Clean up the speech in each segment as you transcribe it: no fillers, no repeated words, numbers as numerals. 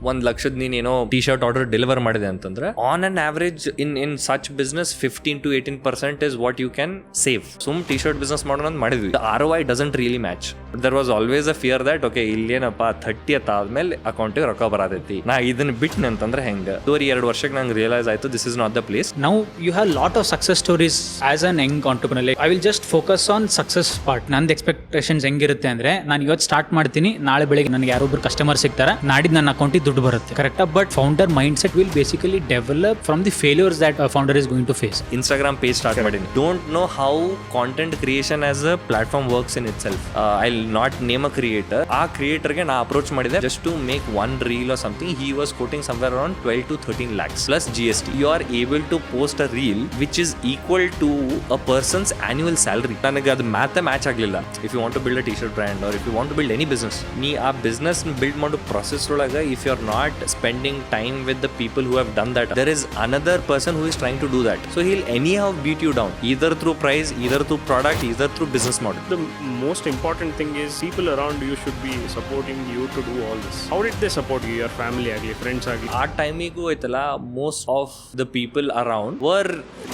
100,000 ನೀನೇನೋ T shirt order deliver ಮಾಡಿದೆ ಅಂತಂದ್ರೆ on an average in such business 15% to 18% is what you can save. Some T shirt business ಮಾಡೋಣ ಅಂತ ಮಾಡಿದ್ವಿ. ROI doesn't really match. There was always a fear that okay ಇಲ್ಲೇನಪ್ಪ 30th ಆದ್ಮೇಲೆ ಅಕೌಂಟಿಗೆ ರೊಕ್ಕ ಬರತೈತಿ, ನಾ ಇದನ್ನ ಬಿಟ್ನೆ ಅಂತಂದ್ರೆ ಹೆಂಗ. 2 ವರ್ಷಕ್ಕೆ ನಂಗೆ ರಿಯಲೈಸ್ ಆಯ್ತು this is not the place. Now you have lot of success stories as an young entrepreneur. Like, I will just focus on success part. ನಂದು ಎಕ್ಸ್ಪೆಕ್ಟೇಷನ್ಸ್ ಹೆಂಗಿರುತ್ತೆ ಅಂದ್ರೆ ನಾನು ಇವತ್ತು ಸ್ಟಾರ್ಟ್ ಮಾಡ್ತೀನಿ, ನಾಳೆ ಬೆಳಿಗ್ಗೆ ನನಗೆ ಯಾರೊಬ್ರು ಕಸ್ಟಮರ್ ಸಿಗ್ತಾರೆ, ನಾಡಿದ್ದು ನನ್ನ ಅಕೌಂಟಿಗೆ ದುಡ್ಡು ಬರುತ್ತೆ, ಕರೆಕ್ಟಾ? But founder mindset will basically develop from the failures that founder is going to face. Instagram page start ಮಾಡೀನಿ. Don't know how content creation as a platform works in itself. I will not name a creator. ಆ ಕ್ರಿಯೇಟರ್ಗೆ ನಾ approach ಮಾಡಿದೆ just to make one reel or something. He was quoting somewhere around 12 to 13 lakhs plus GST. You are able to post a reel which is equal to a person's annual salary. ನನಗೆ ಅದು match ಆಗಲಿಲ್ಲ. If you want to build a T shirt brand or if you want to build any business, ನೀ ಆ business build ಮಾಡೋ process ಒಳಗೆ if you are not spending time with the people who have done that, there is another person who is trying to do that. So he'll anyhow beat you down, either through price, either through product, either through business model. The most important thing is people around you should be supporting you to do all this. How did they support you? Your family agli, friends agli? ಆ ಟೈಮಿಗೂ ಐತಲ್ಲ, most of the people around were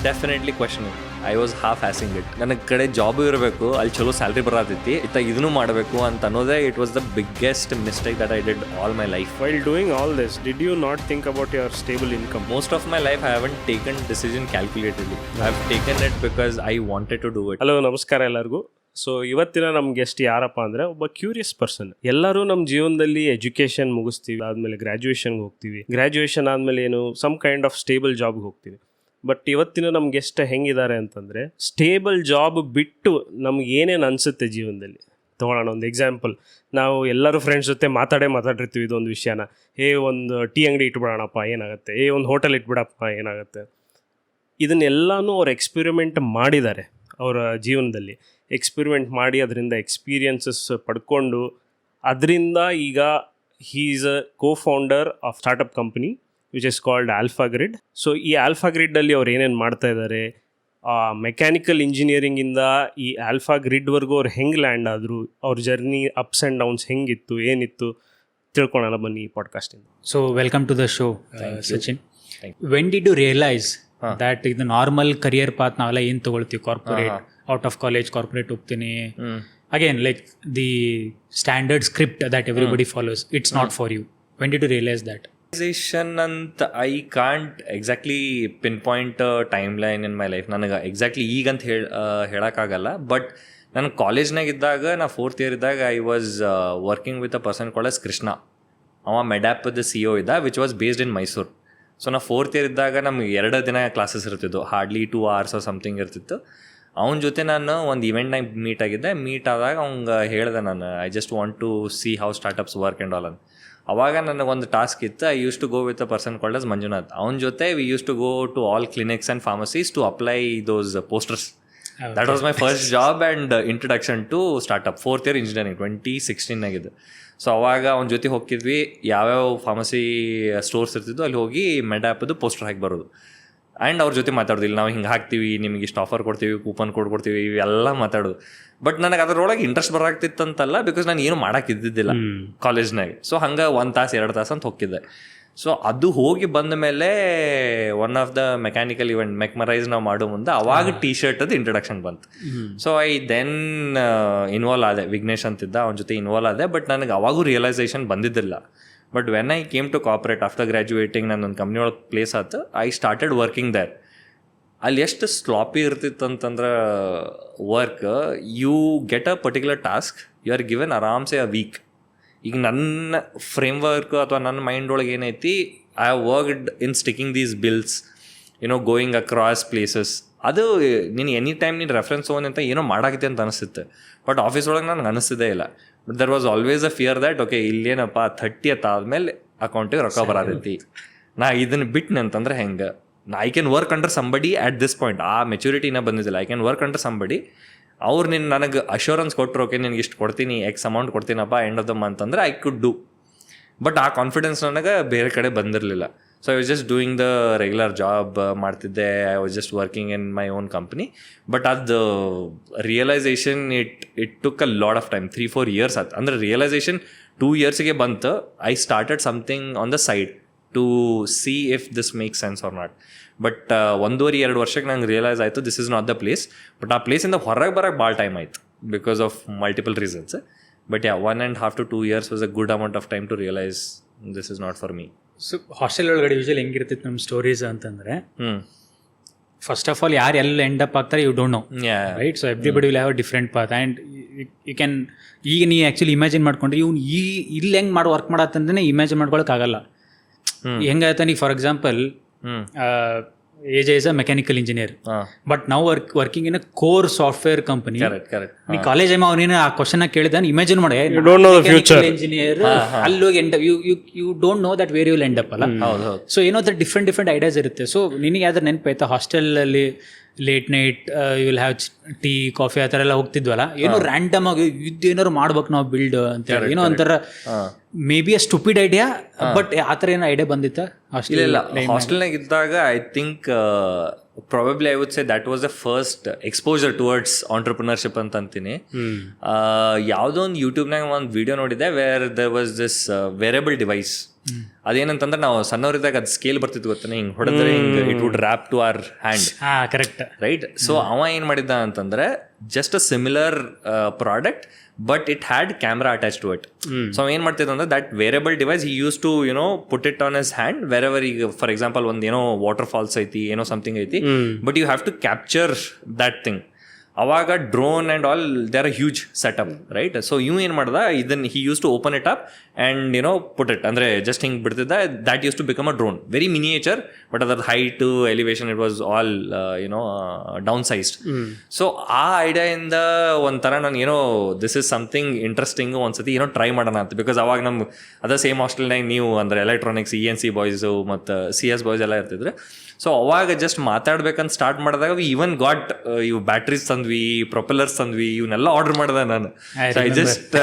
definitely questioning. I was half assing it. ನನ್ನ ಕಡೆ job ಇರಬೇಕು, ಅಲ್ಲಿ ಚಲೋ salary ಬರತೈತಿ, ಇದನ್ನು ಮಾಡಬೇಕು ಅಂತ ಅನ್ನೋದೇ it was the biggest mistake that I did all my life. While doing all this, did you not think about your stable income? Most of my life I haven't taken decision calculatedly. I've taken it because I wanted to do it. Hello, ನಮಸ್ಕಾರ ಎಲ್ಲರಿಗೂ. So ಇವತ್ತಿನ ನಮ್ಮ guest ಯಾರಪ್ಪ ಅಂದರೆ ಒಬ್ಬ curious person. ಎಲ್ಲರೂ ನಮ್ಮ ಜೀವನದಲ್ಲಿ ಎಜುಕೇಷನ್ ಮುಗಿಸ್ತೀವಿ, ಆದಮೇಲೆ ಗ್ರ್ಯಾಜುಯೇಷನ್ಗೆ ಹೋಗ್ತೀವಿ, ಗ್ರ್ಯಾಜುಯೇಷನ್ ಆದಮೇಲೆ ಏನು ಸಮ್ ಕೈಂಡ್ ಆಫ್ ಸ್ಟೇಬಲ್ ಜಾಬ್ಗೆ ಹೋಗ್ತೀವಿ. ಬಟ್ ಇವತ್ತಿನ ನಮ್ಮ ಗೆಸ್ಟ್ ಹೆಂಗಿದ್ದಾರೆ ಅಂತಂದರೆ, ಸ್ಟೇಬಲ್ ಜಾಬ್ ಬಿಟ್ಟು ನಮ್ಗೆ ಏನೇನು ಅನಿಸುತ್ತೆ ಜೀವನದಲ್ಲಿ. ತೊಗೊಳ್ಳೋಣ ಒಂದು ಎಕ್ಸಾಂಪಲ್. ನಾವು ಎಲ್ಲರೂ ಫ್ರೆಂಡ್ಸ್ ಜೊತೆ ಮಾತಾಡಿರ್ತೀವಿ ಇದೊಂದು ವಿಷಯನ. ಒಂದು ಟೀ ಅಂಗಡಿ ಇಟ್ಬಿಡೋಣಪ್ಪ ಏನಾಗುತ್ತೆ, ಒಂದು ಹೋಟೆಲ್ ಇಟ್ಬಿಡಪ್ಪ ಏನಾಗುತ್ತೆ. ಇದನ್ನೆಲ್ಲನೂ ಅವ್ರು ಎಕ್ಸ್ಪೆರಿಮೆಂಟ್ ಮಾಡಿದ್ದಾರೆ ಅವರ ಜೀವನದಲ್ಲಿ. ಎಕ್ಸ್ಪೆರಿಮೆಂಟ್ ಮಾಡಿ ಅದರಿಂದ ಎಕ್ಸ್ಪೀರಿಯನ್ಸಸ್ ಪಡ್ಕೊಂಡು ಅದರಿಂದ ಈಗ he is a co-founder of startup company which is called Alpha Grid. So ಈ ಆಲ್ಫಾ ಗ್ರಿಡ್ಡಲ್ಲಿ ಅವ್ರು ಏನೇನು ಮಾಡ್ತಾ ಇದ್ದಾರೆ, ಮೆಕ್ಯಾನಿಕಲ್ ಇಂಜಿನಿಯರಿಂಗಿಂದ ಈ ಆಲ್ಫಾ ಗ್ರಿಡ್ವರೆಗೂ ಅವ್ರು ಹೆಂಗೆ ಲ್ಯಾಂಡ್ ಆದರು, ಅವ್ರ ಜರ್ನಿ ಅಪ್ಸ್ ಆ್ಯಂಡ್ ಡೌನ್ಸ್ ಹೆಂಗಿತ್ತು, ಏನಿತ್ತು ತಿಳ್ಕೊಳ್ಳೋಣ ಬನ್ನಿ ಈ ಪಾಡ್ಕಾಸ್ಟಿಂದ. So welcome to the show Sachin. When did you realise that ಇದು ನಾರ್ಮಲ್ ಕರಿಯರ್ ಪಾತ್ ನಾವೆಲ್ಲ ಏನು ತೊಗೊಳ್ತೀವಿ, corporate, out of college corporate ಹೋಗ್ತೀನಿ, again like the standard script that everybody follows, it's not for you. When did you realise that? ಅಂತ I can't exactly pinpoint timeline in my life. ನನಗೆ exactly ಈಗಂತ ಹೇಳೋಕ್ಕಾಗಲ್ಲ. But ನಾನು ಕಾಲೇಜ್ನಾಗ ಇದ್ದಾಗ, ನಾ 4th year ಇದ್ದಾಗ I was working with a person called S Krishna. ಅವ ಮೆಡ್ಯಾಪ್ದ CEO ಇದ್ದ, which was based in Mysuru. So ನಾ 4th year ಇದ್ದಾಗ ನಮ್ಗೆ 2 ದಿನ ಕ್ಲಾಸಸ್ ಇರ್ತಿದ್ವು, ಹಾರ್ಡ್ಲಿ 2 hours ಸಮಥಿಂಗ್ ಇರ್ತಿತ್ತು. ಅವನ ಜೊತೆ ನಾನು ಒಂದು ಇವೆಂಟ್ನಾಗ ಮೀಟ್ ಆದಾಗ ಅವ್ಗೆ ಹೇಳಿದೆ, ನಾನು I just want to see how startups work and all ಅಂತ. ಅವಾಗ ನನಗೊಂದು ಟಾಸ್ಕ್ ಇತ್ತು. I use to go with a person called S Manjunath. ಅವನ ಜೊತೆ we use to go to all clinics and pharmacies to apply those posters. That was my first job and introduction to startup. 4th year engineering 2016 so ಅವಾಗ ಅವ್ನ ಜೊತೆ ಹೋಗ್ತಿದ್ವಿ, ಯಾವ್ಯಾವ pharmacy stores ಇರ್ತಿದ್ವು ಅಲ್ಲಿ ಹೋಗಿ ಮೆಡ್ಯಾಪದು ಪೋಸ್ಟರ್ ಹಾಕಿ ಬರೋದು. ಆ್ಯಂಡ್ ಅವ್ರ ಜೊತೆ ಮಾತಾಡೋದು, ಇಲ್ಲಿ ನಾವು ಹಿಂಗೆ ಹಾಕ್ತೀವಿ, ನಿಮಗೆ ಇಷ್ಟು ಆಫರ್ ಕೊಡ್ತೀವಿ, ಕೂಪನ್ ಕೋಡ್ ಕೊಡ್ತೀವಿ, ಇವೆಲ್ಲ ಮಾತಾಡೋದು. ಬಟ್ ನನಗೆ ಅದರೊಳಗೆ ಇಂಟ್ರೆಸ್ಟ್ ಬರಾಕ್ತಿತ್ತಂತಲ್ಲ, ಬಿಕಾಸ್ ನಾನು ಏನು ಮಾಡೋಕ್ಕಿದ್ದಿದ್ದಿಲ್ಲ ಕಾಲೇಜ್ನಾಗ. ಸೊ ಹಂಗೆ 1 ತಾಸು 2 ತಾಸು ಅಂತ ಹೋಗ್ತಿದ್ದೆ. ಸೊ ಅದು ಹೋಗಿ ಬಂದ ಮೇಲೆ one of the mechanical event Mechmerize ನಾವು ಮಾಡೋ ಮುಂದೆ ಅವಾಗ ಟಿ ಶರ್ಟ್ ಅದು ಇಂಟ್ರಡಕ್ಷನ್ ಬಂತು. ಸೊ ಐ ದೆನ್ ಇನ್ವಾಲ್ವ್ ಆದೆ. ವಿಘ್ನೇಶ್ ಅಂತಿದ್ದ, ಅವನ ಜೊತೆ ಇನ್ವಾಲ್ವ್ ಆದೆ. ಬಟ್ ನನಗೆ ಅವಾಗೂ ರಿಯಲೈಸೇಷನ್ ಬಂದಿದ್ದಿಲ್ಲ. But when I came to corporate after graduating, ನನ್ನೊಂದು ಕಂಪ್ನಿ ಒಳಗೆ ಪ್ಲೇಸ್ ಆಯ್ತು. I started working there. ಅಲ್ಲಿ ಎಷ್ಟು ಸ್ಲಾಪಿ ಇರ್ತಿತ್ತು ಅಂತಂದ್ರೆ work, you get a particular task, you are given ಆರಾಮ್ಸೆ ಅ ವೀಕ್. ಈಗ ನನ್ನ ಫ್ರೇಮ್ವರ್ಕ್ ಅಥವಾ ನನ್ನ ಮೈಂಡ್ ಒಳಗೆ ಏನೈತಿ, I have worked in sticking these bills, going across places. ಅದು ನೀನು ಎನಿ ಟೈಮ್ ನೀನು ರೆಫರೆನ್ಸ್ ತೊಗೊಂಡು ಅಂತ ಏನೋ ಮಾಡಾಕತ್ತೆ ಅಂತ ಅನಿಸುತ್ತೆ. ಬಟ್ ಆಫೀಸ್ ಒಳಗೆ ನನಗೆ ಅನಿಸ್ತಿದ್ದೇ ಇಲ್ಲ. But there was always a fear that okay ಇಲ್ಲೇನಪ್ಪ 30th ಆದಮೇಲೆ ಅಕೌಂಟಿಗೆ ರೊಕ್ಕ ಬರತೈತಿ, ನಾ ಇದನ್ನು ಬಿಟ್ನೆ ಅಂತಂದ್ರೆ ಹೆಂಗೆ. I can work under somebody at this point. ಆ ಮೆಚುರಿಟಿನ ಬಂದಿದ್ದಿಲ್ಲ. I can work under somebody. ಅವ್ರು ನನಗೆ ಅಶ್ಯೂರೆನ್ಸ್ ಕೊಟ್ಟರು, ಓಕೆ ನಿನಗೆ ಇಷ್ಟು ಕೊಡ್ತೀನಿ, ಎಕ್ಸ್ ಅಮೌಂಟ್ ಕೊಡ್ತೀನಪ್ಪ ಎಂಡ್ ಆಫ್ ದ ಮಂತ್ ಅಂದರೆ ಐ ಕುಡ್ ಡೂ. ಬಟ್ ಆ ಕಾನ್ಫಿಡೆನ್ಸ್ ನನಗೆ ಬೇರೆ ಕಡೆ ಬಂದಿರಲಿಲ್ಲ. So I was just doing the regular job ಮಾಡ್ತಿದ್ದೆ. I was just working in my own company. But ಅದು realisation it took a lot of time. 3-4 years ಆಯ್ತು. ಅಂದರೆ ರಿಯಲೈಸೇಷನ್ 2 yearsಗೆ ಬಂತು. I started something on the side to see if this make sense or not. But 1.5-2 ವರ್ಷಕ್ಕೆ ನಂಗೆ realise ಆಯಿತು this is not the place. But ಆ ಪ್ಲೇಸಿಂದ ಹೊರಗೆ ಬರೋಕ್ಕೆ ಭಾಳ ಟೈಮ್ ಆಯಿತು because of multiple reasons. But 1.5 to 2 years was a good amount of time to realise this is not for me. So hostel ಒಳಗಡೆ ಯೂಶಲಿ ಹೆಂಗಿರ್ತಿತ್ತು ನಮ್ಮ stories ಅಂತಂದರೆ, first of all ಯಾರು ಎಲ್ಲಿ ಎಂಡ್ ಅಪ್ ಆಗ್ತಾರೆ you don't know, right? So everybody will have a different path and you can, ಈಗ ನೀ actually imagine ಮಾಡ್ಕೊಂಡ್ರೆ ಇವ್ನು ಇಲ್ಲಿ ಹೆಂಗೆ ವರ್ಕ್ ಮಾಡತ್ತಂದ್ರೆ ಇಮ್ಯಾಜಿನ್ ಮಾಡ್ಕೊಳಕ್ಕಾಗಲ್ಲ. ಹೆಂಗಾಯ್ತು ನೀ for example AJ is a mechanical engineer, but now working in a core software company. Correct. ನೀ college time ಅವನೇನು ಆ ಕ್ವಶನ್ ಕೇಳಿದಾನೆ, ಇಮ್ಯಾಜಿನ್ ಮಾಡಿ ಇಂಜಿನಿಯರ್ ಅಲ್ಲಿ ಹೋಗಿ and you don't know that where you will end up ಅಲ್ಲ. So ಏನೋ that different ideas ಇರುತ್ತೆ. ಸೊ ನಿನಗೆ ಯಾವ್ದಾರು ನೆನಪಾಯ್ತಾ ಹಾಸ್ಟೆಲಲ್ಲಿ late night you will have tea coffee ಆ ಥರ ಎಲ್ಲ ಹೋಗ್ತಿದ್ವಲ್ಲ, ಏನೋ ರ್ಯಾಂಡಮ್ ಆಗಿ ಇದೇನಾದ್ರು ಮಾಡ್ಬೇಕು ನಾವು ಬಿಲ್ಡ್ ಅಂತೇಳಿ, ಏನೋ ಒಂಥರ maybe a stupid idea, but ಆ ಥರ ಏನೋ ಐಡಿಯಾ ಬಂದಿತ್ತಾ ಇಲ್ಲ ಹಾಸ್ಟೆಲ್ನಾಗ ಇದ್ದಾಗ? I think probably I would say that was the first exposure towards entrepreneurship ಅಂತ ಅಂತೀನಿ. ಯಾವುದೋ ಒಂದು ಯೂಟ್ಯೂಬ್ನಾಗ ಒಂದು ವಿಡಿಯೋ ನೋಡಿದೆ where there was this wearable device. ಅದೇನಂತಂದ್ರೆ ನಾವು ಸಣ್ಣವರಿದ್ದಾಗ ಅದು ಸ್ಕೇಲ್ ಬರ್ತಿತ್ತು ಗೊತ್ತಾನೆ, ಹಿಂಗೆ ಹೊಡೆದ್ರೆ ಹಿಂಗೆ it would wrap to our hand. Correct, right? So ಅವ ಏನು ಮಾಡಿದ್ದ ಅಂತಂದ್ರೆ just a similar product but it had camera attach to it. So ಅವ ಏನು ಮಾಡ್ತಿದ್ದ ಅಂದ್ರೆ that wearable device he use to put it on his hand wherever. ಈಗ for example ಒಂದು ಏನೋ ವಾಟರ್ ಫಾಲ್ಸ್ ಐತಿ, ಏನೋ ಸಮಥಿಂಗ್ ಐತಿ, but you have to capture that thing. ಅವಾಗ drone and all they are a huge setup, right? So ಇವ್ ಏನು ಮಾಡ್ದ, ಇದನ್ನು he use to open it up and put it, ಅಂದರೆ ಜಸ್ಟ್ ಹಿಂಗೆ ಬಿಡ್ತಿದ್ದ. That use to become a drone, very miniature, but ಅದರ height elevation it was all downsized. So ಆ ಐಡಿಯಾಯಿಂದ ಒಂಥರ ನಾನು ದಿಸ್ ಇಸ್ ಸಮಥಿಂಗ್ ಇಂಟ್ರೆಸ್ಟಿಂಗು, ಒಂದ್ಸತಿ try ಮಾಡೋಣ ಅಂತ. ಬಿಕಾಸ್ ಅವಾಗ ನಮ್ಮ ಅದ ಸೇಮ್ ಹಾಸ್ಟೆಲ್ನಾಗ ನೀವು ಅಂದರೆ ಎಲೆಕ್ಟ್ರಾನಿಕ್ಸ್ ENC ಬಾಯ್ಸು ಮತ್ತು CS ಬಾಯ್ಸ್ ಎಲ್ಲ ಇರ್ತಿದ್ರು. ಸೊ ಅವಾಗ ಜಸ್ಟ್ ಮಾತಾಡ್ಬೇಕಂತ ಸ್ಟಾರ್ಟ್ ಮಾಡಿದಾಗ ವಿ ಈವನ್ ಗಾಟ್ ಇವು ಬ್ಯಾಟ್ರೀಸ್ ತಂದ್ವಿ, ಪ್ರೊಪೆಲ್ಲರ್ಸ್ ತಂದ್ವಿ, ಇವನ್ನೆಲ್ಲ ಆರ್ಡರ್ ಮಾಡಿದೆ ನಾನು. I just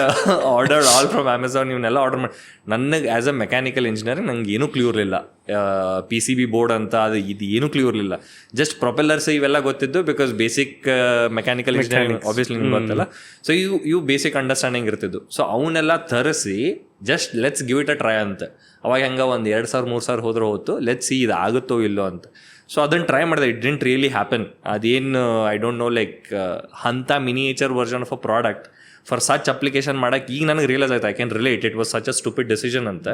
ordered all from Amazon. ಇವನ್ನೆಲ್ಲ ಆರ್ಡರ್ ಮಾಡಿ ನನಗೆ ಆ್ಯಸ್ ಅ ಮೆಕ್ಯಾನಿಕಲ್ ಇಂಜಿನಿಯರಿಂಗ್ ನಂಗೆ ಏನೂ ಕ್ಲೂ ಇರಲಿಲ್ಲ. PCB ಬೋರ್ಡ್ ಅಂತ ಇದು ಏನೂ ಕ್ಲೂ ಇರಲಿಲ್ಲ. ಜಸ್ಟ್ ಪ್ರೊಪೆಲ್ಲರ್ಸ್ ಇವೆಲ್ಲ ಗೊತ್ತಿದ್ದು because basic mechanical engineering obviously ನಿಮ್ಗೆ ಗೊತ್ತಲ್ಲ. ಸೊ ಇವು ಬೇಸಿಕ್ ಅಂಡರ್ಸ್ಟ್ಯಾಂಡಿಂಗ್ ಇರ್ತಿದ್ದು. ಸೊ ಅವನ್ನೆಲ್ಲ ತರಿಸಿ just let's give it a try ಅಂತ. ಅವಾಗ ಹೆಂಗೆ ಒಂದು 2,000-3,000 ಹೋದ್ರೆ ಹೋಯ್ತು, ಲೆಟ್ಸ್ ಸಿ ಇದು ಆಗುತ್ತೋ ಇಲ್ಲೋ ಅಂತ. ಸೊ ಅದನ್ನು ಟ್ರೈ ಮಾಡಿದೆ. It didn't really happen. ಅದೇನು ಐ ಡೋಂಟ್ ನೋ ಲೈಕ್ ಅಂಥ miniature version of a product for such application ಮಾಡೋಕ್ಕೆ ಈಗ ನನಗೆ ರಿಯಲೈಸ್ ಆಯ್ತು I can relate. It was such a stupid decision ಅಂತ.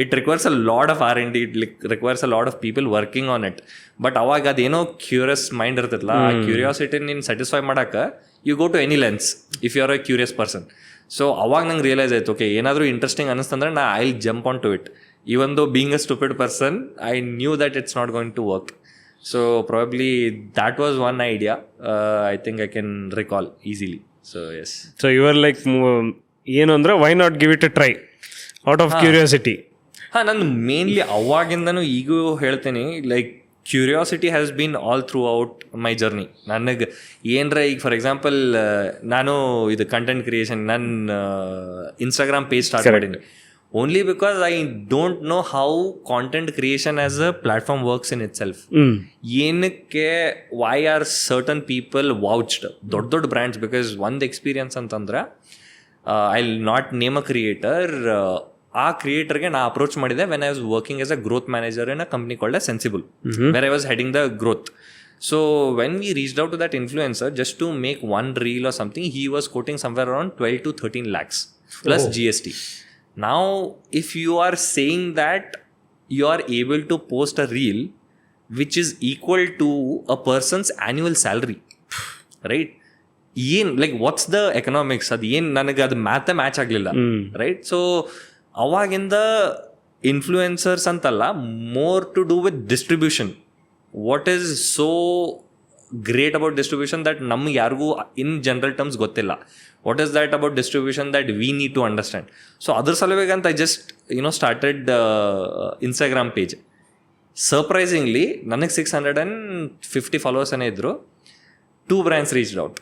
It requires a lot of R&D, it requires a lot of people working on it. But ಅವಾಗ ಅದೇನೋ curious mind ಇರ್ತೈತಲ್ಲ, ಆ curiosity ನೀನು ಸ್ಯಾಟಿಸ್ಫೈ ಮಾಡೋಕ್ಕೆ you go to any lens if you are a curious person. So ಅವಾಗ ನಂಗೆ realise ಆಯ್ತು, okay ಏನಾದರೂ ಇಂಟ್ರೆಸ್ಟಿಂಗ್ ಅನ್ನಿಸ್ತಂದ್ರೆ ನಾ I jump on to it. Even though being a stupid person I knew that it's not going to work. So probably that was one idea I think I can recall easily. So yes. So you are like ಏನು ಅಂದರೆ why not give it a try out of curiosity? ನಾನು mainly ಅವಾಗಿಂದನೂ ಈಗೂ ಹೇಳ್ತೀನಿ, like curiosity has been all through out my journey. ನನಗೆ ಏನರ ಈಗ for example ನಾನು ಇದು ಕಂಟೆಂಟ್ ಕ್ರಿಯೇಷನ್ ನನ್ನ ಇನ್ಸ್ಟಾಗ್ರಾಮ್ ಪೇಜ್ ಸ್ಟಾರ್ಟ್ ಮಾಡೀನಿ only because I don't know how content creation as a platform works in it self. ಏನಕ್ಕೆ why are certain people ವೌಚ್ಡ್ ದೊಡ್ಡ brands? Because ಒಂದು ಎಕ್ಸ್ಪೀರಿಯನ್ಸ್ ಅಂತಂದ್ರೆ I will not name a creator. ಆ ಕ್ರಿಯೇಟರ್ಗೆ ನಾ approach ಮಾಡಿದೆ when I was working as a growth manager in a company called Sensibull, where I was heading the growth. So when we reached out to that influencer just to make one reel or something, he was quoting somewhere around 12 to 13 lakhs plus GST. Now if you are saying that you are able to post a reel which is equal to a person's annual salary, right? Like what's the economics? ಅದು ಏನು ನನಗೆ ಅದು match ಆಗಲಿಲ್ಲ, right? So ಅವಾಗಿಂದ influencers ಅಂತಲ್ಲ, more to do with distribution. What is so great about distribution that ನಮ್ಗೆ ಯಾರಿಗೂ in general terms ಗೊತ್ತಿಲ್ಲ. What is that about distribution that we need to understand? So ಅದ್ರ ಸಲುವಾಗಿ ಅಂತ I just started Instagram page. Surprisingly ನನಗೆ 650 followers ಏನೇ ಇದ್ರು. 2 brands reached out.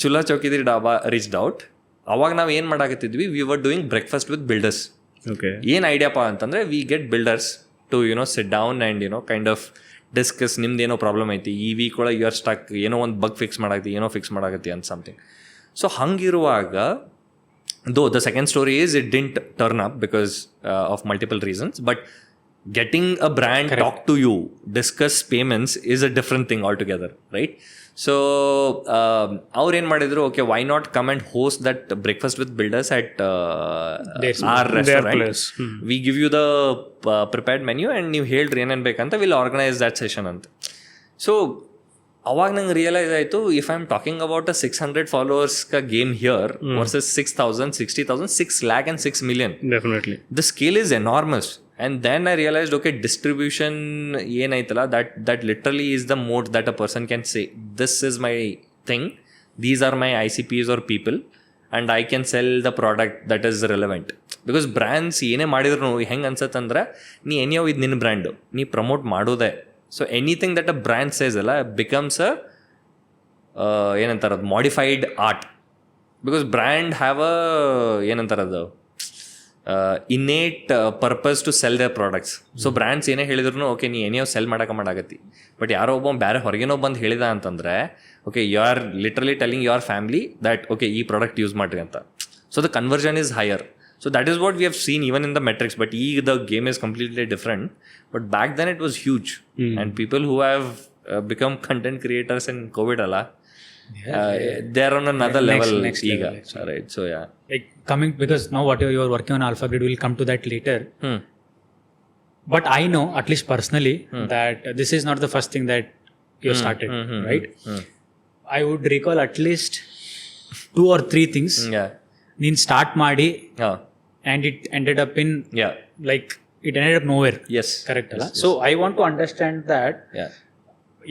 ಚುಲಾ ಚೌಕಿದಿರ್ dhaba reached out. ಅವಾಗ ನಾವು ಏನು ಮಾಡಾಕತ್ತಿದ್ವಿ, we were doing breakfast with builders. ಏನು ಐಡಿಯಾಪ್ಪ ಅಂತಂದರೆ, we get builders to sit down and kind of discuss. ನಿಮ್ದು ಏನೋ ಪ್ರಾಬ್ಲಮ್ ಐತಿ, ಈ ವೀಕ್ ಒಳಗೆ ಯು ಆರ್ ಸ್ಟಕ್, ಏನೋ ಒಂದು ಬಗ್ ಫಿಕ್ಸ್ ಮಾಡಾಕತ್ತಿ, ಏನೋ ಫಿಕ್ಸ್ ಮಾಡಾಕತ್ತಿ ಅಂತ ಸಮಥಿಂಗ್. ಸೊ ಹಂಗಿರುವಾಗ though the second story is it didn't turn up because of multiple reasons, but getting a brand talk to you, discuss payments is a different thing altogether, right? So ಅವ್ರು ಏನು ಮಾಡಿದ್ರು, okay, why not come and host that breakfast with builders at our restaurant. We give you the prepared menu and ನೀವು ಹೇಳ್ರಿ ಏನೇನು ಬೇಕಂತ, will organise that session ಅಂತ. So ಅವಾಗ ನಂಗೆ ರಿಯಲೈಸ್ ಆಯಿತು, if I am talking about a 600 followers ka game here versus 6,000, 60,000, 6 lakh and 6 million. Definitely. The scale is enormous. And then I realized, okay, distribution ಏನಾಯ್ತಲ್ಲ, that literally is the mode that a person can say, this is my thing, these are my ICPs or people, and I can sell the product that is relevant. Because brands ಏನೇ ಮಾಡಿದ್ರು ಹೆಂಗೆ ಅನ್ಸತ್ತಂದ್ರೆ, ನೀ ಏನ್ಯಾವ ಇದು ನಿನ್ನ brand, ನೀ promote ಮಾಡೋದೇ. So anything that a brand says ಅಲ್ಲ becomes a ಏನಂತಾರದು modified art. Because brand have a ಏನಂತಾರದು innate purpose to sell their products. So brands ಏನೇ ಹೇಳಿದ್ರು, ಓಕೆ ನೀ ಏನೇ ಸೆಲ್ ಮಾಡಾಕತ್ತಿ, ಬಟ್ ಯಾರೋ ಒಬ್ಬ ಬೇರೆ ಹೊರಗೇನೋ ಬಂದು ಹೇಳಿದ ಅಂತಂದರೆ, okay you are literally telling your family that okay ಈ ಪ್ರಾಡಕ್ಟ್ ಯೂಸ್ ಮಾಡಿರಿ ಅಂತ. So the conversion is higher. So that is what we have seen even in the metrics, but the game is completely different. But back then it was huge. And people who have become content creators in COVID they're on another level. Next level, right? So yeah. Like coming, because now what you are working on Alpha Grid, we'll come to that later. But I know, at least personally, that this is not the first thing that you started, right? I would recall at least 2 or 3 things. Yeah. ನೀನು start ಮಾಡಿ and it ended up in like it ended up nowhere. Yes, correct alla. So I want to understand that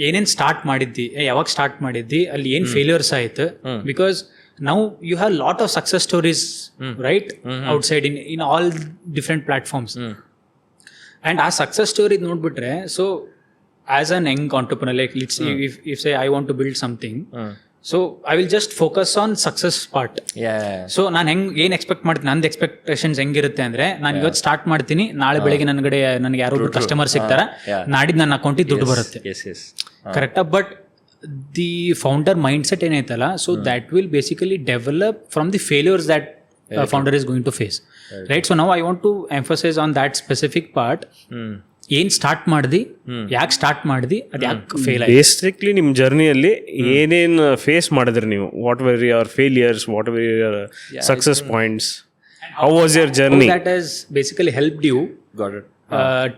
ಏನೇನು start ಮಾಡಿದ್ದಿ, ಯಾವಾಗ start ಮಾಡಿದ್ದಿ, ಅಲ್ಲಿ ಏನು failures ಆಯ್ತು, because now you have lot of success stories right outside in all different platforms. And ಆ success story ನೋಡ್ಬಿಟ್ರೆ, so as an young entrepreneur, like let's if say I want to build something, so I will just focus on success part. So ನಾನು ಏನು expect ಮಾಡ್ತೀನಿ, ನಂದು expectations ಹೆಂಗಿರುತ್ತೆ ಅಂದರೆ, ನಾನು ಇವತ್ತು ಸ್ಟಾರ್ಟ್ ಮಾಡ್ತೀನಿ, ನಾಳೆ ಬೆಳಗ್ಗೆ ನನಗೆ ಯಾರೊಬ್ರು ಕಸ್ಟಮರ್ ಸಿಗ್ತಾರೆ, ನಾಡಿದ್ದು ನನ್ನ ಅಕೌಂಟಿಗೆ ದುಡ್ಡು ಬರುತ್ತೆ, ಕರೆಕ್ಟಾ? But the founder mindset ಏನೈತಲ್ಲ, so that will basically develop from the failures that founder is going to face, right? So now I want to emphasise on that specific part. ಏನ್ start ಮಾಡ್ದಿ, ಯಾಕೆ start ಮಾಡ್ದಿ, ಅದು ಯಾಕೆ fail ಆಯ್ತು? Basically ನಿಮ್ಮ ಜರ್ನಿಯಲ್ಲಿ ಏನೇನು face ಮಾಡಿದ್ರಿ ನೀವು? What were your failures, what were your success points, how was your journey? That has basically helped you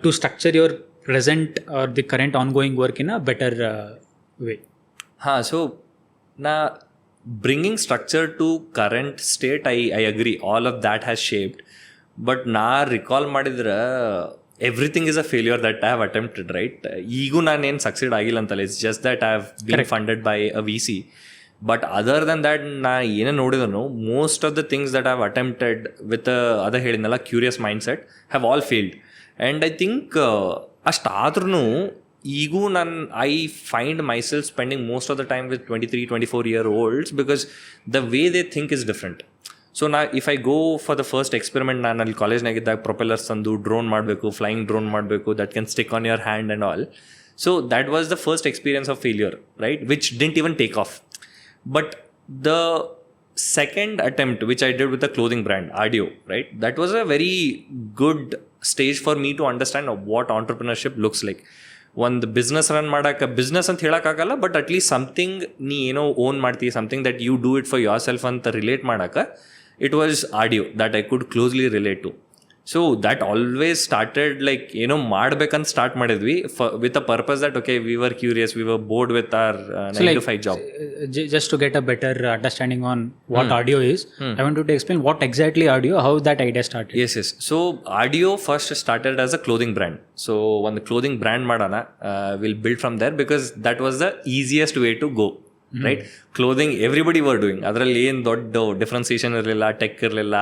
to structure your present or the current ongoing work in a better way. So ನಾ bringing structure to current state, I agree, all of that has shaped. But ನಾ recall ಮಾಡಿದ್ರೆ everything is a failure that I have attempted, right? Ego nanen succeed agilla antala, it's just that I have been funded by a VC. But other than that, na ene nodidano, most of the things that I have attempted with other hedinala curious mindset have all failed. And I think ashtadrunu ego I find myself spending most of the time with 23-24-year-olds because the way they think is different. So ನಾ if I go for the first experiment, ನಾನು ಅಲ್ಲಿ ಕಾಲೇಜ್ನಾಗಿದ್ದಾಗ propellers ತಂದು drone ಮಾಡಬೇಕು, flying drone ಮಾಡಬೇಕು, that can stick on your hand and all. So that was the first experience of failure, right, which didn't even take off. But the second attempt which I did with the clothing brand Ardeo, right, that was a very good stage for me to understand what entrepreneurship looks like. ಒಂದು business run ಮಾಡೋಕೆ, business ಅಂತ ಹೇಳೋಕ್ಕಾಗಲ್ಲ, but at least something ನೀ ಏನೋ own ಮಾಡ್ತೀವಿ, something that you do it for yourself ಅಂತ relate ಮಾಡೋಕೆ, it was Ardeo that I could closely relate to. So that always started like, ಮಾಡ್ಬೇಕಂತ ಸ್ಟಾರ್ಟ್ ಮಾಡಿದ್ವಿ with a purpose that, okay, we were curious, we were bored with our 9 to 5 job. Just to get a better understanding on what Ardeo is, I want you to explain what exactly Ardeo, how that idea started. Yes. So Ardeo first started as a clothing brand. So ಒಂದು clothing brand ಮಾಡೋಣ, we'll build from there because that was the easiest way to go. Right, clothing everybody var doing, ಅದರಲ್ಲಿ ಏನು ದೊಡ್ಡ differentiation ಇರಲಿಲ್ಲ, tech ಇರಲಿಲ್ಲ,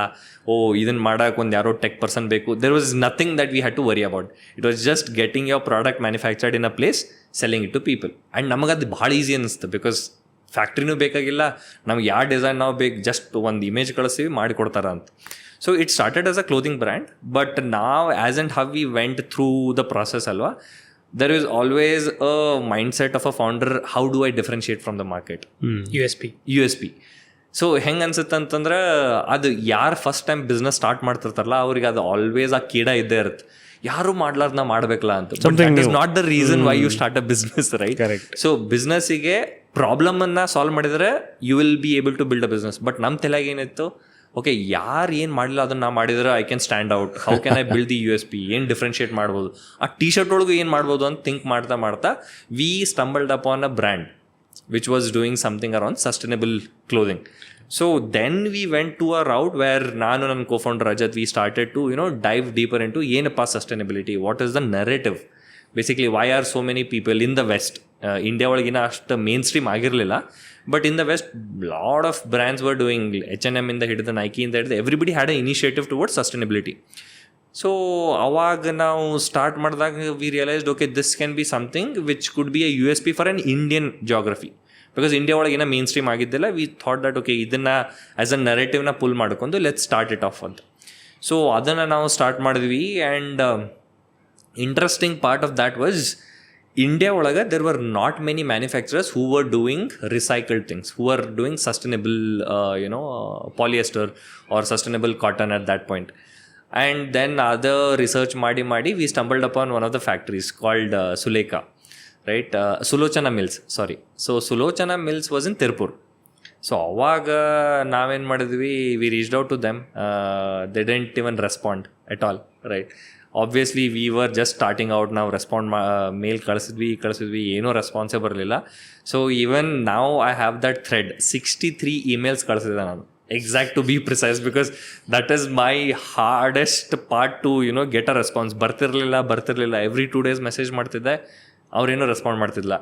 ಇದನ್ನು ಮಾಡೋಕೆ ಒಂದು ಯಾರೋ ಟೆಕ್ ಪರ್ಸನ್ ಬೇಕು, there was nothing that we had to worry about. It was just getting your product manufactured in a place, selling it to people. And ನಮಗೆ ಅದು ಭಾಳ ಈಸಿ ಅನ್ನಿಸ್ತು ಬಿಕಾಸ್ ಫ್ಯಾಕ್ಟ್ರಿನೂ ಬೇಕಾಗಿಲ್ಲ, ನಮ್ಗೆ ಯಾವ ಡಿಸೈನ್ ನಾವು ಬೇಕು, ಜಸ್ಟ್ ಒಂದು ಇಮೇಜ್ ಕಳಿಸ್ತೀವಿ ಮಾಡಿಕೊಡ್ತಾರ ಅಂತ. So it started as a clothing brand, but ನಾವು as and how we went through the process ಅಲ್ವಾ, there is always a mindset of a founder, how do I differentiate from the market? USP. So ಹೆಂಗೆ ಅನ್ಸುತ್ತೆ ಅಂತಂದ್ರೆ ಅದು ಯಾರು first time business start ಮಾಡ್ತಿರ್ತಾರಲ್ಲ ಅವ್ರಿಗೆ ಅದು always ಆ ಕೀಡ ಇದ್ದೇ ಇರುತ್ತೆ, ಯಾರು ಮಾಡ್ಲಾರ್ದ ಮಾಡಬೇಕಲ್ಲ ಅಂತ. That is not the reason why you start a business, right? So ಬಿಸ್ನೆಸ್ಸಿಗೆ ಪ್ರಾಬ್ಲಮ್ ಅನ್ನ ಸಾಲ್ವ್ ಮಾಡಿದ್ರೆ you will be able to build a business. But ನಮ್ಮ ತಲೆಗೆ ಏನಿತ್ತು, ಓಕೆ ಯಾರು ಏನು ಮಾಡಿಲ್ಲ ಅದನ್ನ ನಾ ಮಾಡಿದ್ರೆ I can stand out, how can I build the USP, ಏನು ಡಿಫ್ರೆನ್ಶಿಯೇಟ್ ಮಾಡ್ಬೋದು, ಆ ಟಿ ಶರ್ಟ್ ಒಳಗೂ ಏನು ಮಾಡ್ಬೋದು ಅಂತ ಥಿಂಕ್ ಮಾಡ್ತಾ we stumbled upon a brand which was doing something around sustainable clothing. So then we went to a route where ನಾನು ನನ್ನ co-founder Rajat, we started to dive deeper into ಏನಪ್ಪ sustainability, what is the narrative, basically why are so many people in the West, India ಒಳಗಿನ ಅಷ್ಟು mainstream ಆಗಿರಲಿಲ್ಲ, but in the West lot of brands were doing, H&M ಇಂದ ಹಿಡಿದು Nike ಇಂದ ಹಿಡಿದು everybody had a initiative towards sustainability. So ಅವಾಗ ನಾವು start ಮಾಡಿದಾಗ we realised okay this can be something which could be a USP for an Indian geography, because India ಒಳಗಿನ mainstream ಆಗಿದ್ದಿಲ್ಲ. We thought that okay ಇದನ್ನು as a ನರೇಟಿವ್ನ pull ಮಾಡ್ಕೊಂಡು let start it off ಅಂತ. So ಅದನ್ನು ನಾವು start ಮಾಡಿದ್ವಿ. And interesting part of that was India ಒಳಗೆ there were not many manufacturers who were doing recycled things, who are doing sustainable polyester or sustainable cotton at that point. And then other research ಮಾಡಿ we stumbled upon one of the factories called Suleka, right? Sulochana Mills, sorry. So Sulochana Mills was in Tirupur. So ಅವಾಗ ನಾವೇನು ಮಾಡಿದ್ವಿ, we reached out to them. They didn't even respond at all, right? Obviously we were just starting out, ನಾವು respond mail ಕಳಿಸಿದ್ವಿ ಏನೂ ರೆಸ್ಪಾನ್ಸೇ ಬರಲಿಲ್ಲ. So even ನಾವು I have that thread 63 emails ಕಳಿಸಿದೆ ನಾನು, exact to be precise, because that is my hardest part to get a response. ಬರ್ತಿರ್ಲಿಲ್ಲ every 2 days message ಮಾಡ್ತಿದ್ದೆ, ಅವ್ರೇನೂ ರೆಸ್ಪಾಂಡ್ ಮಾಡ್ತಿದ್ದಿಲ್ಲ.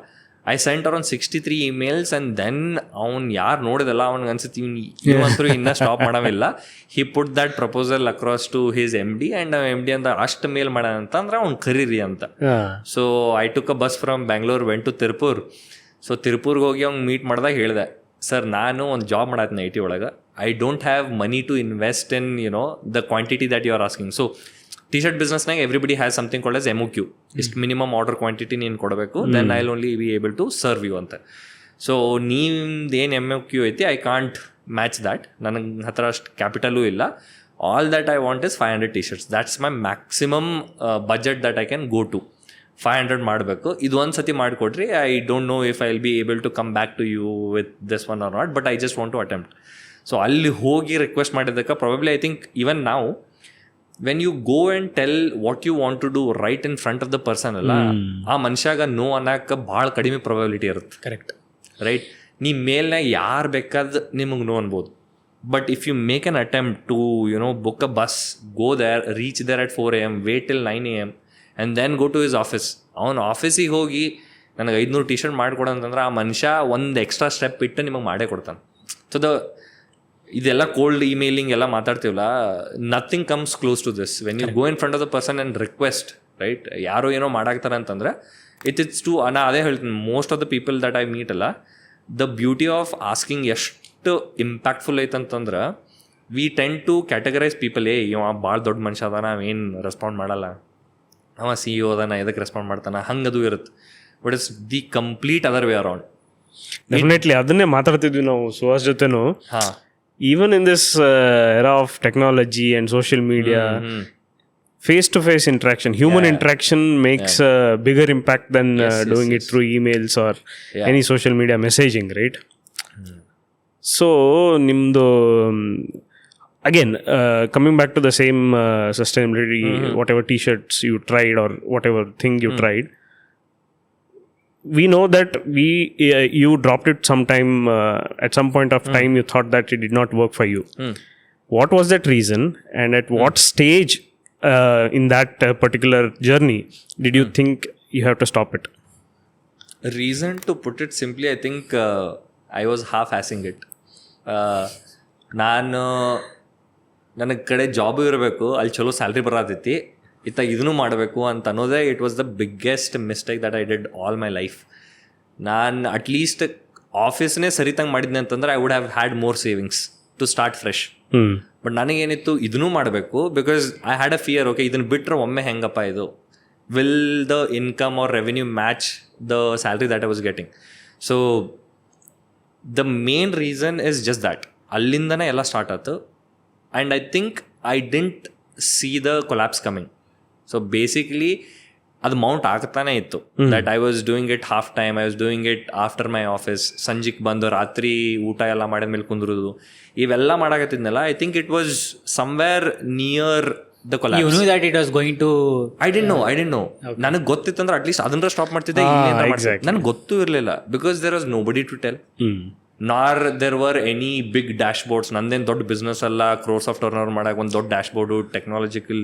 I sent around 63 emails and then ಅವ್ನು ಯಾರು ನೋಡಿದಲ್ಲ ಅವ್ನಿಗೆ ಅನ್ಸುತ್ತೆ ಇವನಂತರೂ ಇನ್ನೂ ಸ್ಟಾಪ್ ಮಾಡೋವಿಲ್ಲ. He put that proposal across to his MD and MD ಅಂತ ಅಷ್ಟು ಮೇಲ್ ಮಾಡೋಣ ಅಂತಂದ್ರೆ ಅವ್ನು ಕರೀರಿ ಅಂತ. So I took a bus from Bangalore went to Tiruppur. ಸೊ ತಿರುಪೂರ್ಗೆ ಹೋಗಿ ಅವ್ನು ಮೀಟ್ ಮಾಡಿದಾಗ ಹೇಳಿದೆ, ಸರ್ ನಾನು ಒಂದು ಜಾಬ್ ಮಾಡತ್ತೀನಿ IT ಒಳಗೆ, I don't have money to invest in the quantity that you are asking. So T shirt ಬಿಸ್ನೆಸ್ನಾಗ everybody has something called as MOQ, ಇಷ್ಟು ಮಿನಿಮಮ್ ಆರ್ಡರ್ ಕ್ವಾಂಟಿಟಿ ನೀನು ಕೊಡಬೇಕು, then I will only be able to serve you ಅಂತ. So ನಿಮ್ದು ಏನು MOQ ಐತಿ, I can't match that, ನನಗೆ ಹತ್ರ ಅಷ್ಟು ಕ್ಯಾಪಿಟಲೂ ಇಲ್ಲ. All that I want is 500 T shirts, that's my maximum budget that I can go to. 500 ಮಾಡಬೇಕು, ಇದು ಒಂದು ಸತಿ ಮಾಡಿಕೊಡ್ರಿ. I don't know if I will be able to come back to you with this one or not, but I just want to attempt. So ಅಲ್ಲಿ ಹೋಗಿ request ಮಾಡಿದ್ದಕ್ಕೆ probably I think even ನಾವು when you go and tell what you want to do right in front of the person ಅಲ್ಲ, ಆ ಮನುಷ್ಯಾಗ no ಅನ್ನೋಕ್ಕೆ ಭಾಳ ಕಡಿಮೆ ಪ್ರಾಬಬಿಲಿಟಿ ಇರುತ್ತೆ. Correct, right? ನೀ ಮೇಲ್ನಾಗ ಯಾರು ಬೇಕಾದ ನಿಮಗೆ ನೋ ಅನ್ಬೋದು, but if you make an attempt to book a bus, go there, reach there at 4 AM, wait till 9 AM and then go to his office. ಅವನು ಆಫೀಸಿಗೆ ಹೋಗಿ ನನಗೆ 500 ಟಿ ಶರ್ಟ್ ಮಾಡಿಕೊಡಂತಂದ್ರೆ ಆ ಮನುಷ್ಯ ಒಂದು ಎಕ್ಸ್ಟ್ರಾ ಸ್ಟೆಪ್ ಇಟ್ಟು ನಿಮಗೆ ಮಾಡೇ ಕೊಡ್ತಾನೆ. ಸೊ ಇದೆಲ್ಲ ಕೋಲ್ಡ್ ಇಮೇಲಿಂಗ್ ಎಲ್ಲ ಮಾತಾಡ್ತೀವಲ್ಲ, nothing comes close to this. When you go in front of the person and request, right? ಯಾರೋ ಏನೋ ಮಾಡಾಕ್ತಾರೆ ಅಂತಂದ್ರೆ ಇಟ್ಸ್ ಟು, ನಾ ಅದೇ ಹೇಳ್ತೀನಿ, most of the people that I meet ಅಲ್ಲ, ದ ಬ್ಯೂಟಿ ಆಫ್ ಆಸ್ಕಿಂಗ್ ಎಷ್ಟು ಇಂಪ್ಯಾಕ್ಟ್ಫುಲ್ ಐತಂತಂದ್ರೆ we tend to categorize people. ಇವ ಭಾಳ ದೊಡ್ಡ ಮನುಷ್ಯ ಅದಾನ, ಏನು ರೆಸ್ಪಾಂಡ್ ಮಾಡಲ್ಲ, ಅವ CEO ಅದಾನ, ಎದಕ್ಕೆ ರೆಸ್ಪಾಂಡ್ ಮಾಡ್ತಾನೆ, ಹಂಗದು ಇರುತ್ತೆ. But it's the complete other way around. Definitely ಅದನ್ನೇ ಮಾತಾಡ್ತಿದ್ವಿ ನಾವು ಸುಹಾಸ್ ಜೊತೆನೂ. ಹಾಂ, even in this era of technology and social media, face-to-face interaction, human interaction makes a bigger impact than doing it through emails or any social media messaging, right? So nimdo again coming back to the same sustainability, whatever t-shirts you tried or whatever thing you tried, we know that you dropped it sometime at some point of time. You thought that it did not work for you. What was that reason, and at what stage in that particular journey did you think you have to stop it? Reason, to put it simply, I think I was half-assing it. ನಾನು ನನಗೆ ಕಡೆ job ಇರಬೇಕು, ಅಲ್ಲಿ ಚಲೋ salary ಬರತೈತಿ, ಇದನ್ನು ಮಾಡಬೇಕು ಅಂತ ಅನ್ನೋದೇ it was the biggest mistake that I did all my life. ನಾನು ಅಟ್ಲೀಸ್ಟ್ ಆಫೀಸ್ನೇ ಸರಿತಂಗೆ ಮಾಡಿದ್ನೆ ಅಂತಂದ್ರೆ I would have had more savings to start fresh. But ನನಗೇನಿತ್ತು, ಇದನ್ನೂ ಮಾಡಬೇಕು, because I had a fear, okay ಇದನ್ನು ಬಿಟ್ಟರೆ ಒಮ್ಮೆ ಹೆಂಗಪ್ಪ ಇದು, will the income or revenue match the salary that I was getting. So the main reason is just that ಅಲ್ಲಿಂದನೇ ಎಲ್ಲ ಸ್ಟಾರ್ಟ್ ಆಯ್ತು. And I think I didn't see the collapse coming. So basically ಅದು mount ಆಗ್ತಾನೆ ಇತ್ತು. That I was doing it half time, I was doing it after my office. ಸಂಜೆಗೆ ಬಂದು ರಾತ್ರಿ ಊಟ ಎಲ್ಲ ಮಾಡಿದ್ಮೇಲೆ ಕುಂದ್ರೋದು, ಇವೆಲ್ಲ ಮಾಡಾಕತ್ತಿದ್ನಲ್ಲ. I think it was somewhere near the collapse. You knew that it was going to... I didn't know. ನನಗೆ ಗೊತ್ತಿತ್ತಂದ್ರೆ ಅಟ್ಲೀಸ್ಟ್ ಅದನ್ನ ಸ್ಟಾಪ್ ಮಾಡ್ತಿದ್ದೆ. ನನಗೆ ಗೊತ್ತೂ ಇರಲಿಲ್ಲ, because there was nobody to tell. Nor there were any big dashboards. ನಂದೇನು ದೊಡ್ಡ business ಅಲ್ಲ, crores of turn over ಮಾಡಕ್ಕೆ ಒಂದು ದೊಡ್ಡ ಡ್ಯಾಶ್ ಬೋರ್ಡು, ಟೆಕ್ನಾಲಜಿಕಲ್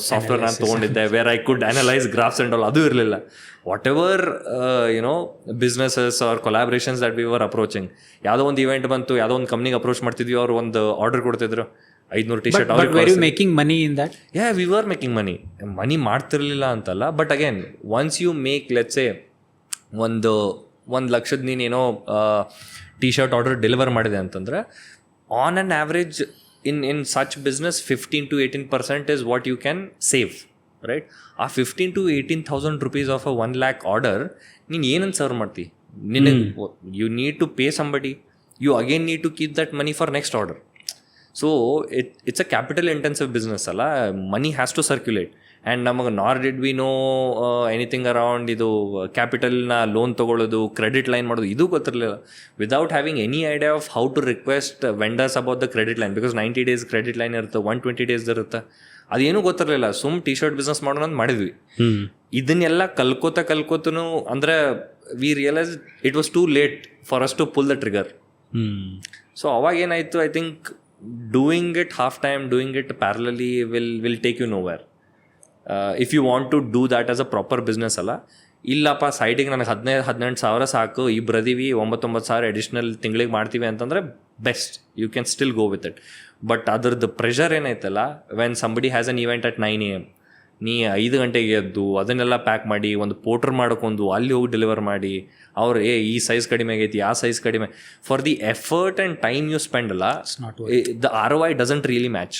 ಸಾಫ್ಟ್ವೇರ್ ನಾನು ತೊಗೊಂಡಿದ್ದೆ, where I could analyse graphs and all. ಅದು ಇರಲಿಲ್ಲ. Whatever businesses or collaborations that we were approaching. ಯಾವುದೋ ಒಂದು ಇವೆಂಟ್ ಬಂತು, ಯಾವುದೋ ಒಂದು ಕಂಪ್ನಿಗೆ ಅಪ್ರೋಚ್ ಮಾಡ್ತಿದ್ವಿ, ಅವ್ರು ಒಂದು ಆರ್ಡರ್ ಕೊಡ್ತಿದ್ರು 500 T shirt. Were you making money in that? Yeah, we were making money. Money ಮಾಡ್ತಿರ್ಲಿಲ್ಲ ಅಂತಲ್ಲ, but again once you make let's say ಒಂದು ಲಕ್ಷದ ನೀನೇನೋ ಟಿ-ಶರ್ಟ್ ಆರ್ಡರ್ ಡೆಲಿವರ್ ಮಾಡಿದೆ ಅಂತಂದ್ರೆ, on on average in such business 15 to 18% is what you can save, right? ಆ 15,000 to 18,000 rupees of a 1 lakh order ನೀನು ಏನಂತ ಸರ್ವ್ ಮಾಡ್ತಿ? ನಿನಗೆ you need to pay somebody, you again need to keep that money for next order. So it's a capital intensive business ಅಲ್ಲ, money has to circulate. And ನಮಗೆ nor did we know anything around ಇದು ಕ್ಯಾಪಿಟಲ್ನ loan ತೊಗೊಳ್ಳೋದು, credit line ಮಾಡೋದು, ಇದು ಗೊತ್ತಿರಲಿಲ್ಲ. Without having any idea of how to request vendors about the credit line, because 90 days credit line ಇರುತ್ತೆ, 120 days ಇರುತ್ತೆ. ಅದೇನೂ ಗೊತ್ತಿರಲಿಲ್ಲ. ಸುಮ್ ಟಿ-ಶರ್ಟ್ ಬಿಸ್ನೆಸ್ ಮಾಡೋಣ ಅಂತ ಮಾಡಿದ್ವಿ. ಇದನ್ನೆಲ್ಲ ಕಲ್ಕೋತನು ಅಂದರೆ we realise it was too late for us to pull the trigger. So ಅವಾಗ ಏನಾಯಿತು, I think doing it half time, doing it parallelly will take you nowhere. If you want to do that as a proper business ಅಲ್ಲ, ಇಲ್ಲಪ್ಪ ಸೈಡಿಗೆ ನನಗೆ 15,000-18 ಸಾವಿರ ಸಾಕು, ಇಬ್ಬರದೀವಿ 9,000 additional ತಿಂಗಳಿಗೆ ಮಾಡ್ತೀವಿ ಅಂತಂದರೆ best, you can still go with it. But ಅದ್ರದ್ದು ಪ್ರೆಷರ್ ಏನೈತಲ್ಲ, when somebody has an event at 9 AM, ನೀ 5 ಗಂಟೆಗೆ ಎದ್ದು ಅದನ್ನೆಲ್ಲ ಪ್ಯಾಕ್ ಮಾಡಿ, ಒಂದು ಪೋರ್ಟರ್ ಮಾಡ್ಕೊಂಡು ಅಲ್ಲಿ ಹೋಗಿ ಡೆಲಿವರ್ ಮಾಡಿ, ಅವ್ರು ಈ ಸೈಜ್ ಕಡಿಮೆ ಆಗೈತಿ, ಆ ಸೈಜ್ ಕಡಿಮೆ, for the effort and time you spend ಅಲ್ಲ, the ROI doesn't really match.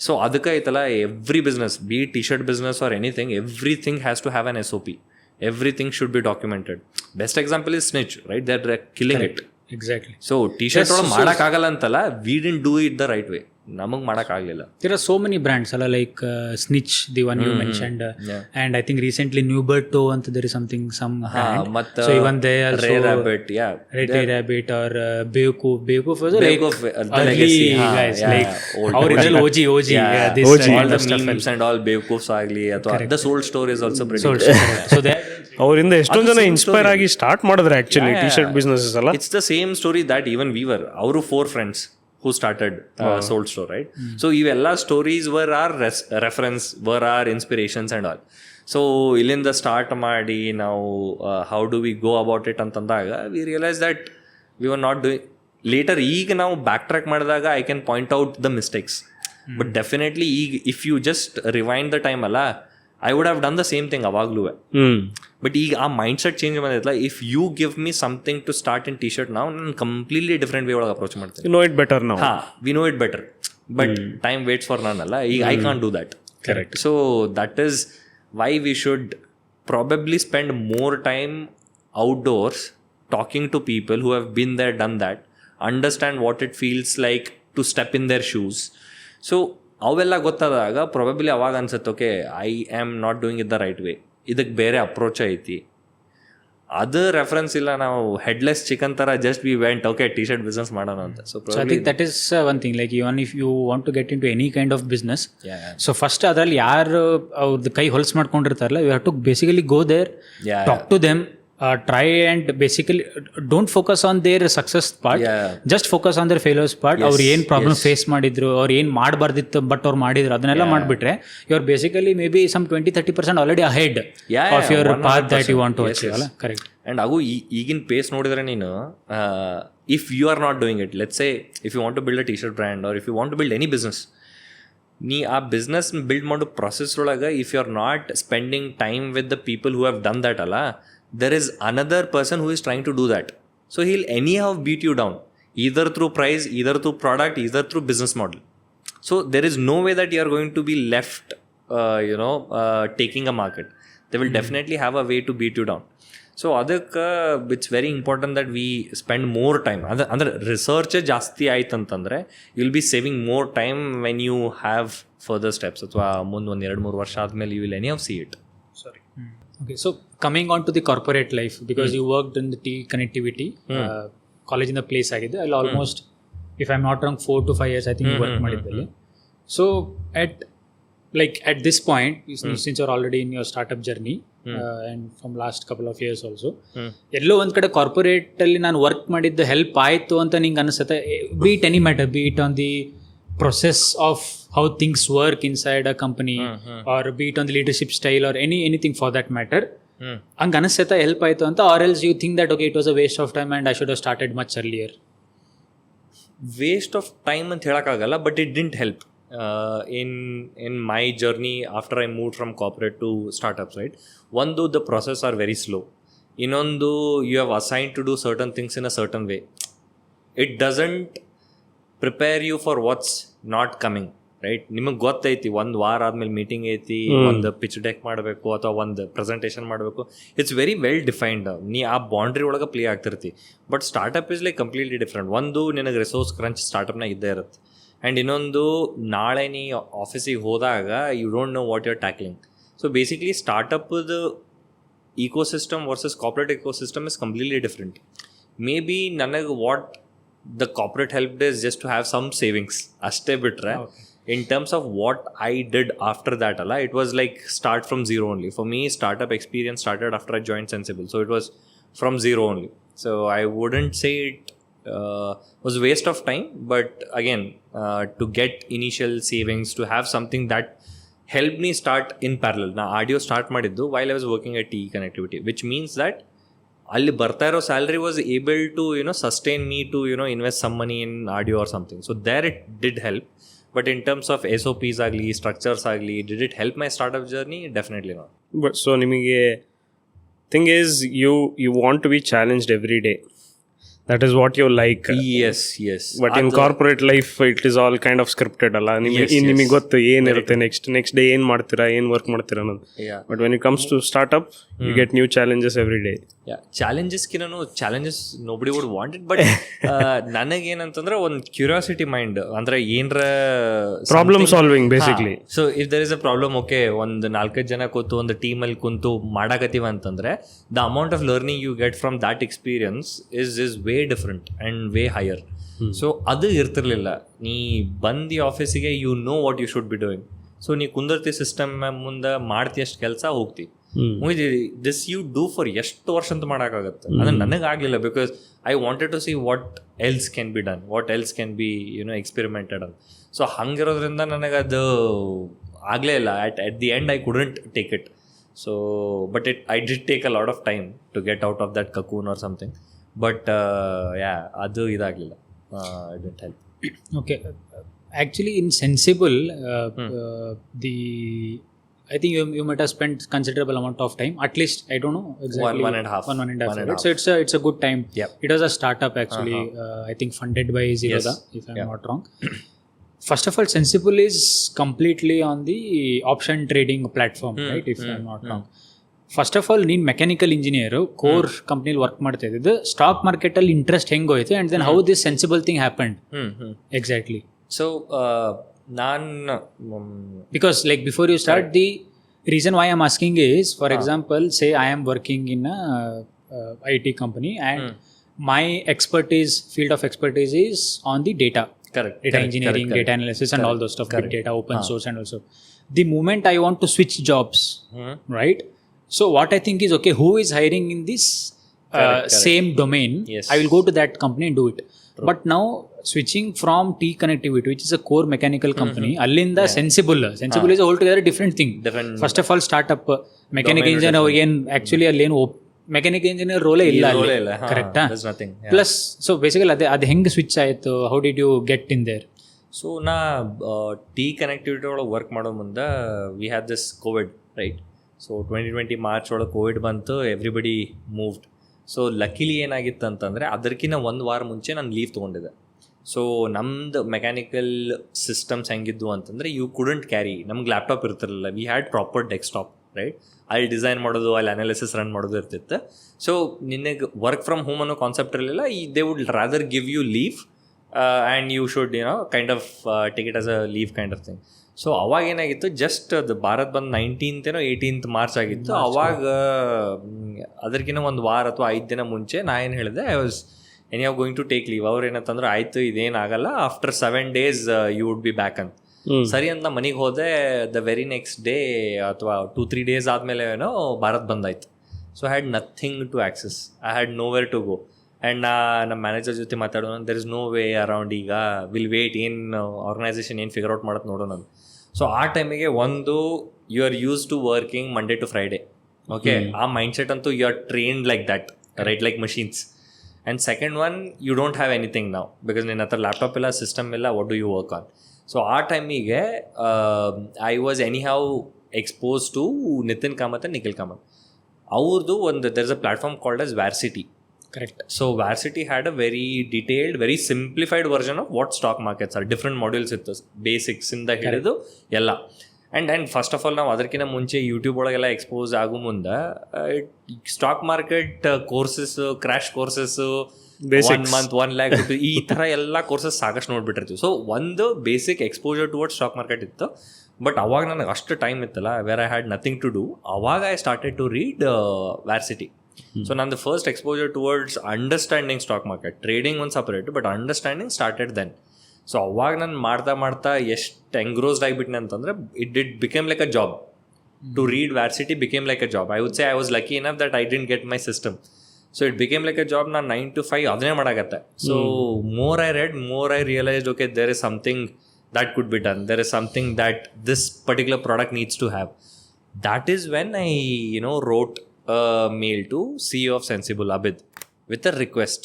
So ಅದಕ್ಕೆ ಐತಲ್ಲ, every business, be T-shirt business or anything, everything has to have an SOP. Everything should be documented. Best example is Snitch, right? They are killing it. Exactly. So T-shirt ಒಳಗೆ ಮಾಡೋಕ್ಕಾಗಲ್ಲ ಅಂತಲ್ಲ, we didn't do it the right way. ನಮಗೆ ಮಾಡೋಕ್ಕಾಗಲಿಲ್ಲ. There are so many brands ಅಲ್ಲ, like Snitch, the one you mentioned, and I think recently Newberto ಅಂತ there is some brand. So even they also Ray Rabbit, Ray Rabbit or Bewkoof was like the legacy guys, yeah, like old our original OG this all the memes and all Bewkoofs ಆಗಲಿ, ಅಥವಾ the Sold Store is also pretty good. So they ಅವರಿಂದ ಎಷ್ಟೊಂದು ಜನ inspire ಆಗಿ start ಮಾಡಿದ್ರೆ actually T shirt business ಅಲ್ಲ. It's the same story that even we were, ಅವರು 4 friends who started Sold Store, right? So ಇವೆಲ್ಲ stories were our reference, were our inspirations and all. So ಇಲ್ಲಿಂದ start ಮಾಡಿ ನಾವು how do we go about it ಅಂತಂದಾಗ we realise that we were not doing. Later ಈಗ ನಾವು backtrack ಮಾಡಿದಾಗ I can point out the mistakes, but definitely ಈಗ if you just rewind the time ಅಲ್ಲ, I would have done the same thing ಅವಾಗ್ಲೂ. But ಈಗ ಆ mindset change ಬಂದೈತಲ್ಲ, if you give me something to start in T shirt, ನಾವು ನಾನು completely different way ಒಳಗೆ approach ಮಾಡ್ತೀನಿ. ನೋ ಇಟ್ ಬೆಟರ್ ನಾವು. ಹಾಂ, we know it better, but time waits for none ಅಲ್ಲ. ಈಗ I can't do that. Correct. So that is why we should probably spend more time outdoors talking to people who have been there, done that, understand what it feels like to step in their shoes. So ಅವೆಲ್ಲ ಗೊತ್ತಾದಾಗ probably ಅವಾಗ ಅನ್ಸುತ್ತೆ, okay, I am not doing it the right way, ಇದಕ್ಕೆ ಬೇರೆ approach ಐತಿ. ಅದು reference ಇಲ್ಲ, ನಾವು ಹೆಡ್ಲೆಸ್ ಚಿಕನ್ ಥರ just we went, okay T-shirt business ಮಾಡೋಣ ಅಂತ. So I think that is one thing, like even if you want to get into any kind of business, so first ಅದರಲ್ಲಿ ಯಾರು ಅವ್ರದ್ದು ಕೈ ಹೊಲ್ಸ್ ಮಾಡ್ಕೊಂಡಿರ್ತಾರಲ್ಲ, you have to basically go there, talk to them, try and basically don't focus on their success part, just focus on their failures part. ಅವ್ರು ಏನು problem face ಮಾಡಿದ್ರು, ಅವ್ರು ಏನು ಮಾಡಬಾರ್ದಿತ್ತು ಬಟ್ ಅವ್ರು ಮಾಡಿದ್ರು, ಅದನ್ನೆಲ್ಲ ಮಾಡಿಬಿಟ್ರೆ you are basically maybe some 20-30% already ahead of your path that you want to achieve ಅಲ್ಲ. ಕರೆಕ್ಟ್. ಆ್ಯಂಡ್ ಹಾಗೂ ಈಗಿನ ಪೇಸ್ ನೋಡಿದ್ರೆ ನೀನು, if you are not doing it, let's say if you want to build a T shirt brand or if you want to build any business, ನೀ ಆ business build ಮಾಡೋ process ಒಳಗೆ if you are not spending time with the people who have done that ಅಲ್ಲ, there is another person who is trying to do that. So he'll anyhow beat you down, either through price, either through product, either through business model. So there is no way that you are going to be left taking a market. They will definitely have a way to beat you down. So ಅದಕ್ಕೆ it's very important that we spend more time. ಅಂದ್ರೆ ರಿಸರ್ಚೇ ಜಾಸ್ತಿ ಆಯ್ತು ಅಂತಂದರೆ you will be saving more time when you have further steps, ಅಥವಾ ಮುಂದೆ ಒಂದು 2-3 ವರ್ಷ ಆದಮೇಲೆ you will anyhow see it. ಸರಿ. Okay, so coming on to the corporate life, because you worked in the T connectivity, college in the place agide, I'll almost, if I'm not wrong, 4 to 5 years I think you worked ಮಾಡಿದ್ದಲ್ಲಿ. So at this point, since you're already in your startup journey, and from last couple of years also, ಎಲ್ಲೋ ಒಂದು ಕಡೆ corporate ಅಲ್ಲಿ ನಾನು work ಮಾಡಿದ್ದು help ಆಯಿತು ಅಂತ ನಿಂಗೆ ಅನಿಸುತ್ತೆ? B it any matter, B it on the process of how things work inside a company, or be it on the leadership style, or anything for that matter, hang anisata help aaytu anta, or else you think that okay, it was a waste of time and I should have started much earlier? Waste of time ಅಂತ ಹೇಳೋಕ್ಕಾಗಲ್ಲ, but it didn't help in my journey after I moved from corporate to startups, right? One, the process are very slow. Inondu, you have assigned to do certain things in a certain way. It doesn't prepare you for what's not coming, right? ನಿಮಗೆ ಗೊತ್ತೈತಿ ಒಂದು ವಾರ ಆದ್ಮೇಲೆ meeting ಐತಿ, ಒಂದು pitch deck ಮಾಡಬೇಕು ಅಥವಾ ಒಂದು ಪ್ರೆಸೆಂಟೇಷನ್ ಮಾಡಬೇಕು. It's very well defined. ನೀ ಆ ಬೌಂಡ್ರಿ ಒಳಗೆ ಪ್ಲೇ ಆಗ್ತಿರ್ತಿ. But startup is like completely different. ಒಂದು, ನಿನಗೆ ರಿಸೋರ್ಸ್ ಕ್ರಂಚ್ ಸ್ಟಾರ್ಟಪ್ನಾಗ ಇದ್ದೇ ಇರುತ್ತೆ. ಆ್ಯಂಡ್ ಇನ್ನೊಂದು, ನಾಳೆ ನೀ ಆಫೀಸಿಗೆ ಹೋದಾಗ you don't know what you're tackling. So basically ಸ್ಟಾರ್ಟಪ್ದು ecosystem versus corporate ecosystem is completely different. Maybe ನನಗೆ what the corporate helped is just to have some savings ಅಷ್ಟೇ ಬಿಟ್ರೆ. In terms of what I did after that, it was like start from zero only. For me, startup experience started after I joined Sensibull, so it was from zero only. So I wouldn't say it was a waste of time, but again, to get initial savings, to have something that helped me start in parallel. Now Ardeo start ಮಾಡಿದ್ದು while I was working at T connectivity, which means that ಅಲ್ಲಿ ಬರ್ತಾ ಇರೋ salary was able to sustain me to invest some money in audio or something. So there it did help. But in terms of SOPs ಆಗಲಿ, structures ಆಗಲಿ, did it help my startup journey? Definitely not. But so ನಿಮಗೆ thing is you want to be challenged every day. That is what you like. Yes. But in corporate life, it is all kind of scripted ಅಲ್ಲ. ನಿಮಗೆ ಗೊತ್ತು ಏನಿರುತ್ತೆ, next day ಏನು ಮಾಡ್ತೀರಾ, ಏನು work ಮಾಡ್ತೀರಾ ಅನ್ನೋದು. But when it comes to startup, you get new challenges every day. Challenges nobody would want it. But ನನಗೇನಂತಂದ್ರೆ ಒಂದು ಕ್ಯೂರಿಯಾಸಿಟಿ ಮೈಂಡ್, ಅಂದ್ರೆ ಏನರ problem solving basically. So if there is a problem, okay, ಒಂದು 4-5 ಜನ ಕೂತು ಒಂದು ಟೀಮಲ್ಲಿ ಕುಂತು ಮಾಡಾಕತ್ತೀವ ಅಂತಂದ್ರೆ the amount of learning you get from that experience is way different and way higher. So ಅದು ಇರ್ತಿರ್ಲಿಲ್ಲ. ನೀ ಬಂದು ಆಫೀಸಿಗೆ you know what you should be doing. So ನೀ ಕುಂದರ್ತಿ ಸಿಸ್ಟಮ್ ಮುಂದೆ ಮಾಡ್ತಿ ಅಷ್ಟು ಕೆಲಸ ಹೋಗ್ತಿ ದಿಸ್ ಯು ಡೂ ಫಾರ್ ಎಷ್ಟು ವರ್ಷ ಅಂತ ಮಾಡೋಕ್ಕಾಗತ್ತೆ. ಅದನ್ನು ನನಗಾಗಲಿಲ್ಲ, because I wanted to see what else can be done, what else can be experimented ಅಂತ. ಸೊ ಹಂಗಿರೋದ್ರಿಂದ ನನಗದು ಆಗಲೇ ಇಲ್ಲ. At the end I couldn't take it. So but I did take a lot of time to get out of that cocoon or something. But ಅದು ಇದಾಗಲಿಲ್ಲ. It didn't help. Okay. Actually, in Sensibull, I think you might have spent considerable amount of time. At least, I don't know exactly. One and a half. Right? So it's a good time. Yep. It was a startup actually. I think funded by Zeroda, if I'm not wrong. First of all, Sensibull is completely on the option trading platform, right? If I'm not wrong. First of all, ನೀನು mechanical engineer, core ಕಂಪ್ನಿಲಿ work ಮಾಡ್ತಾ ಇದ್ದಿದ್ದು. Stock ಮಾರ್ಕೆಟಲ್ಲಿ interest ಹೆಂಗೆ ಹೋಯ್ತು, and then how this sensible thing happened exactly? So ನಾನು because like before you start, the reason why I am asking is, for example, say I am working in IT company and my field of expertise is on the data. Correct. Data engineering, data analysis and all those stuff, big data, open source and also. The moment I want to switch jobs, right? So what I think is, okay, who is hiring in this same domain? Yes. I will go to that company and do it. True. But now switching from T connectivity, which is a core mechanical company, allinda Sensibull is a altogether different thing. First of all, startup mechanical engineer again, actually allen mechanic engineer ರೋಲೇ ಇಲ್ಲ, ಕರೆಕ್ಟಾ? Plus so basically ಅದು ಹೆಂಗೆ switch ಆಯಿತು? How did you get in there? So ನಾ T connectivity ಒಳಗೆ work ಮಾಡೋ ಮುಂದೆ we have this Covid, right? So 2020 March ಒಳಗೆ ಕೋವಿಡ್ ಬಂತು, ಎವ್ರಿಬಡಿ ಮೂವ್ಡ್. ಸೊ ಲಕ್ಕಿಲಿ ಏನಾಗಿತ್ತು ಅಂತಂದರೆ, ಅದಕ್ಕಿಂತ 1 ವಾರ ಮುಂಚೆ ನಾನು ಲೀವ್ ತೊಗೊಂಡಿದ್ದೆ. ಸೊ ನಮ್ದು ಮೆಕ್ಯಾನಿಕಲ್ ಸಿಸ್ಟಮ್ಸ್ ಹೆಂಗಿದ್ವು ಅಂತಂದರೆ, ಯು ಕುಡಂಟ್ ಕ್ಯಾರಿ, ನಮ್ಗೆ ಲ್ಯಾಪ್ಟಾಪ್ ಇರ್ತಿರಲಿಲ್ಲ. We had proper desktop right. ಅಲ್ಲಿ ಡಿಸೈನ್ ಮಾಡೋದು, ಅಲ್ಲಿ ಅನಾಲಿಸಿಸ್ ರನ್ ಮಾಡೋದು ಇರ್ತಿತ್ತು. ಸೊ ನಿನಗೆ ವರ್ಕ್ ಫ್ರಮ್ ಹೋಮ್ ಅನ್ನೋ ಕಾನ್ಸೆಪ್ಟ್ ಇರಲಿಲ್ಲ. They would rather give you leave and you should kind of take it as a leave kind of thing. So ಅವಾಗ ಏನಾಗಿತ್ತು, ಜಸ್ಟ್ ಅದು ಭಾರತ್ ಬಂದು 19th 18th ಮಾರ್ಚ್ ಆಗಿತ್ತು. ಅವಾಗ ಅದಕ್ಕಿಂತ ಒಂದು ವಾರ ಅಥವಾ 5 ದಿನ ಮುಂಚೆ ನಾ ಏನು ಹೇಳಿದೆ, I was anyhow going to take leave. ಅವ್ರು ಏನಂತಂದ್ರೆ ಆಯಿತು ಇದೇನಾಗಲ್ಲ, after 7 days you would be back ಅಂತ. ಸರಿ ಅಂತ ಮನೆಗೆ ಹೋದೆ. ದ ವೆರಿ ನೆಕ್ಸ್ಟ್ ಡೇ ಅಥವಾ 2-3 days ಆದಮೇಲೆ ಏನೋ ಭಾರತ್ ಬಂದಾಯ್ತು. So I had nothing to access, I had nowhere to go. And ನಮ್ಮ ಮ್ಯಾನೇಜರ್ ಜೊತೆ ಮಾತಾಡೋಣ, there is no way around, ಈಗ ವಿಲ್ ವೇಟ್, ಏನು ಆರ್ಗನೈಸೇಷನ್ ಏನು ಫಿಗರ್ ಔಟ್ ಮಾಡೋದು ನೋಡೋಣ. ಸೊ ಆ ಟೈಮಿಗೆ ಒಂದು you are used to working Monday to Friday. Okay, ಆ ಮೈಂಡ್ಸೆಟ್ ಅಂತೂ you are trained like that, right, like machines. And second one, you don't have anything ನಾವು, ಬಿಕಾಸ್ ನಿನ್ನ ಹತ್ರ ಲ್ಯಾಪ್ಟಾಪ್ ಇಲ್ಲ, ಸಿಸ್ಟಮ್ ಇಲ್ಲ, what do you work on. So ಆ ಟೈಮಿಗೆ I was anyhow expose to Nitin Kamath and Nikhil Kamath. ಅವ್ರದ್ದು ಒಂದು there is a platform called as Varsity. Correct. So Varsity had a very detailed, very simplified version of what stock markets are. Different modules ಇತ್ತು, ಬೇಸಿಕ್ಸಿಂದ ಹಿಡಿದು ಎಲ್ಲ. And first of all ನಾವು ಅದಕ್ಕಿಂತ ಮುಂಚೆ YouTube ಒಳಗೆಲ್ಲ ಎಕ್ಸ್ಪೋಸ್ ಆಗೋ ಮುಂದೆ stock market courses, crash courses, 1 month 1 lakh ಈ ಥರ ಎಲ್ಲ ಕೋರ್ಸಸ್ ಸಾಕಷ್ಟು ನೋಡ್ಬಿಟ್ಟಿರ್ತೀವಿ. ಸೊ ಒಂದು basic exposure towards stock market ಇತ್ತು. ಬಟ್ ಅವಾಗ ನನಗೆ ಅಷ್ಟು ಟೈಮ್ ಇತ್ತಲ್ಲ, where I had nothing to do, ಅವಾಗ I started to read Varsity. So ನಂದು first exposure towards understanding stock market, trading ಒಂದು separate, but understanding started then. So ಅವಾಗ ನಾನು ಮಾಡ್ತಾ ಎಷ್ಟು ಎಂಗ್ರೋಸ್ಡ್ ಆಗಿಬಿಟ್ನೆ ಅಂತಂದರೆ, it became like a job. To read Varsity became like a job. I would say I was lucky enough that I didn't get my system. So it became like a job. ನಾನು 9 to 5 ಅದನ್ನೇ ಮಾಡಾಕತ್ತೆ. So more I read, more I realised, okay, there is something that could be done. There is something that this particular product needs to have. That is when I, wrote a mail to CEO of Sensibull, Abid, with a request,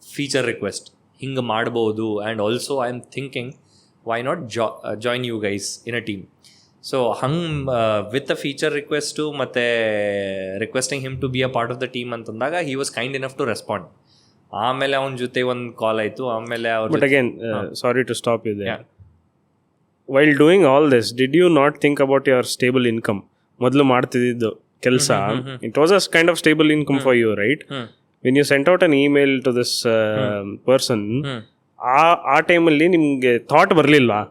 feature request. Hinga madbodu, and also I am thinking, why not join you guys in a team? So with a feature request to ಮತ್ತೆ requesting him to be a part of the team ಅಂತಂದಾಗ he was kind enough to respond. ಆಮೇಲೆ ಅವನ ಜೊತೆ ಒಂದು ಕಾಲ್ ಆಯಿತು. ಆಮೇಲೆ ಅವ್ರ But again, sorry to stop you there. Yeah. While doing all this, did you not think about your stable income? ಮೊದಲು ಮಾಡ್ತಿದ್ದು ಕೆಲಸ, it was a kind of stable income for you, right? When you sent out an email to this person, ಆ ಟೈಮಲ್ಲಿ ನಿಮಗೆ thought ಬರಲಿಲ್ವಾ,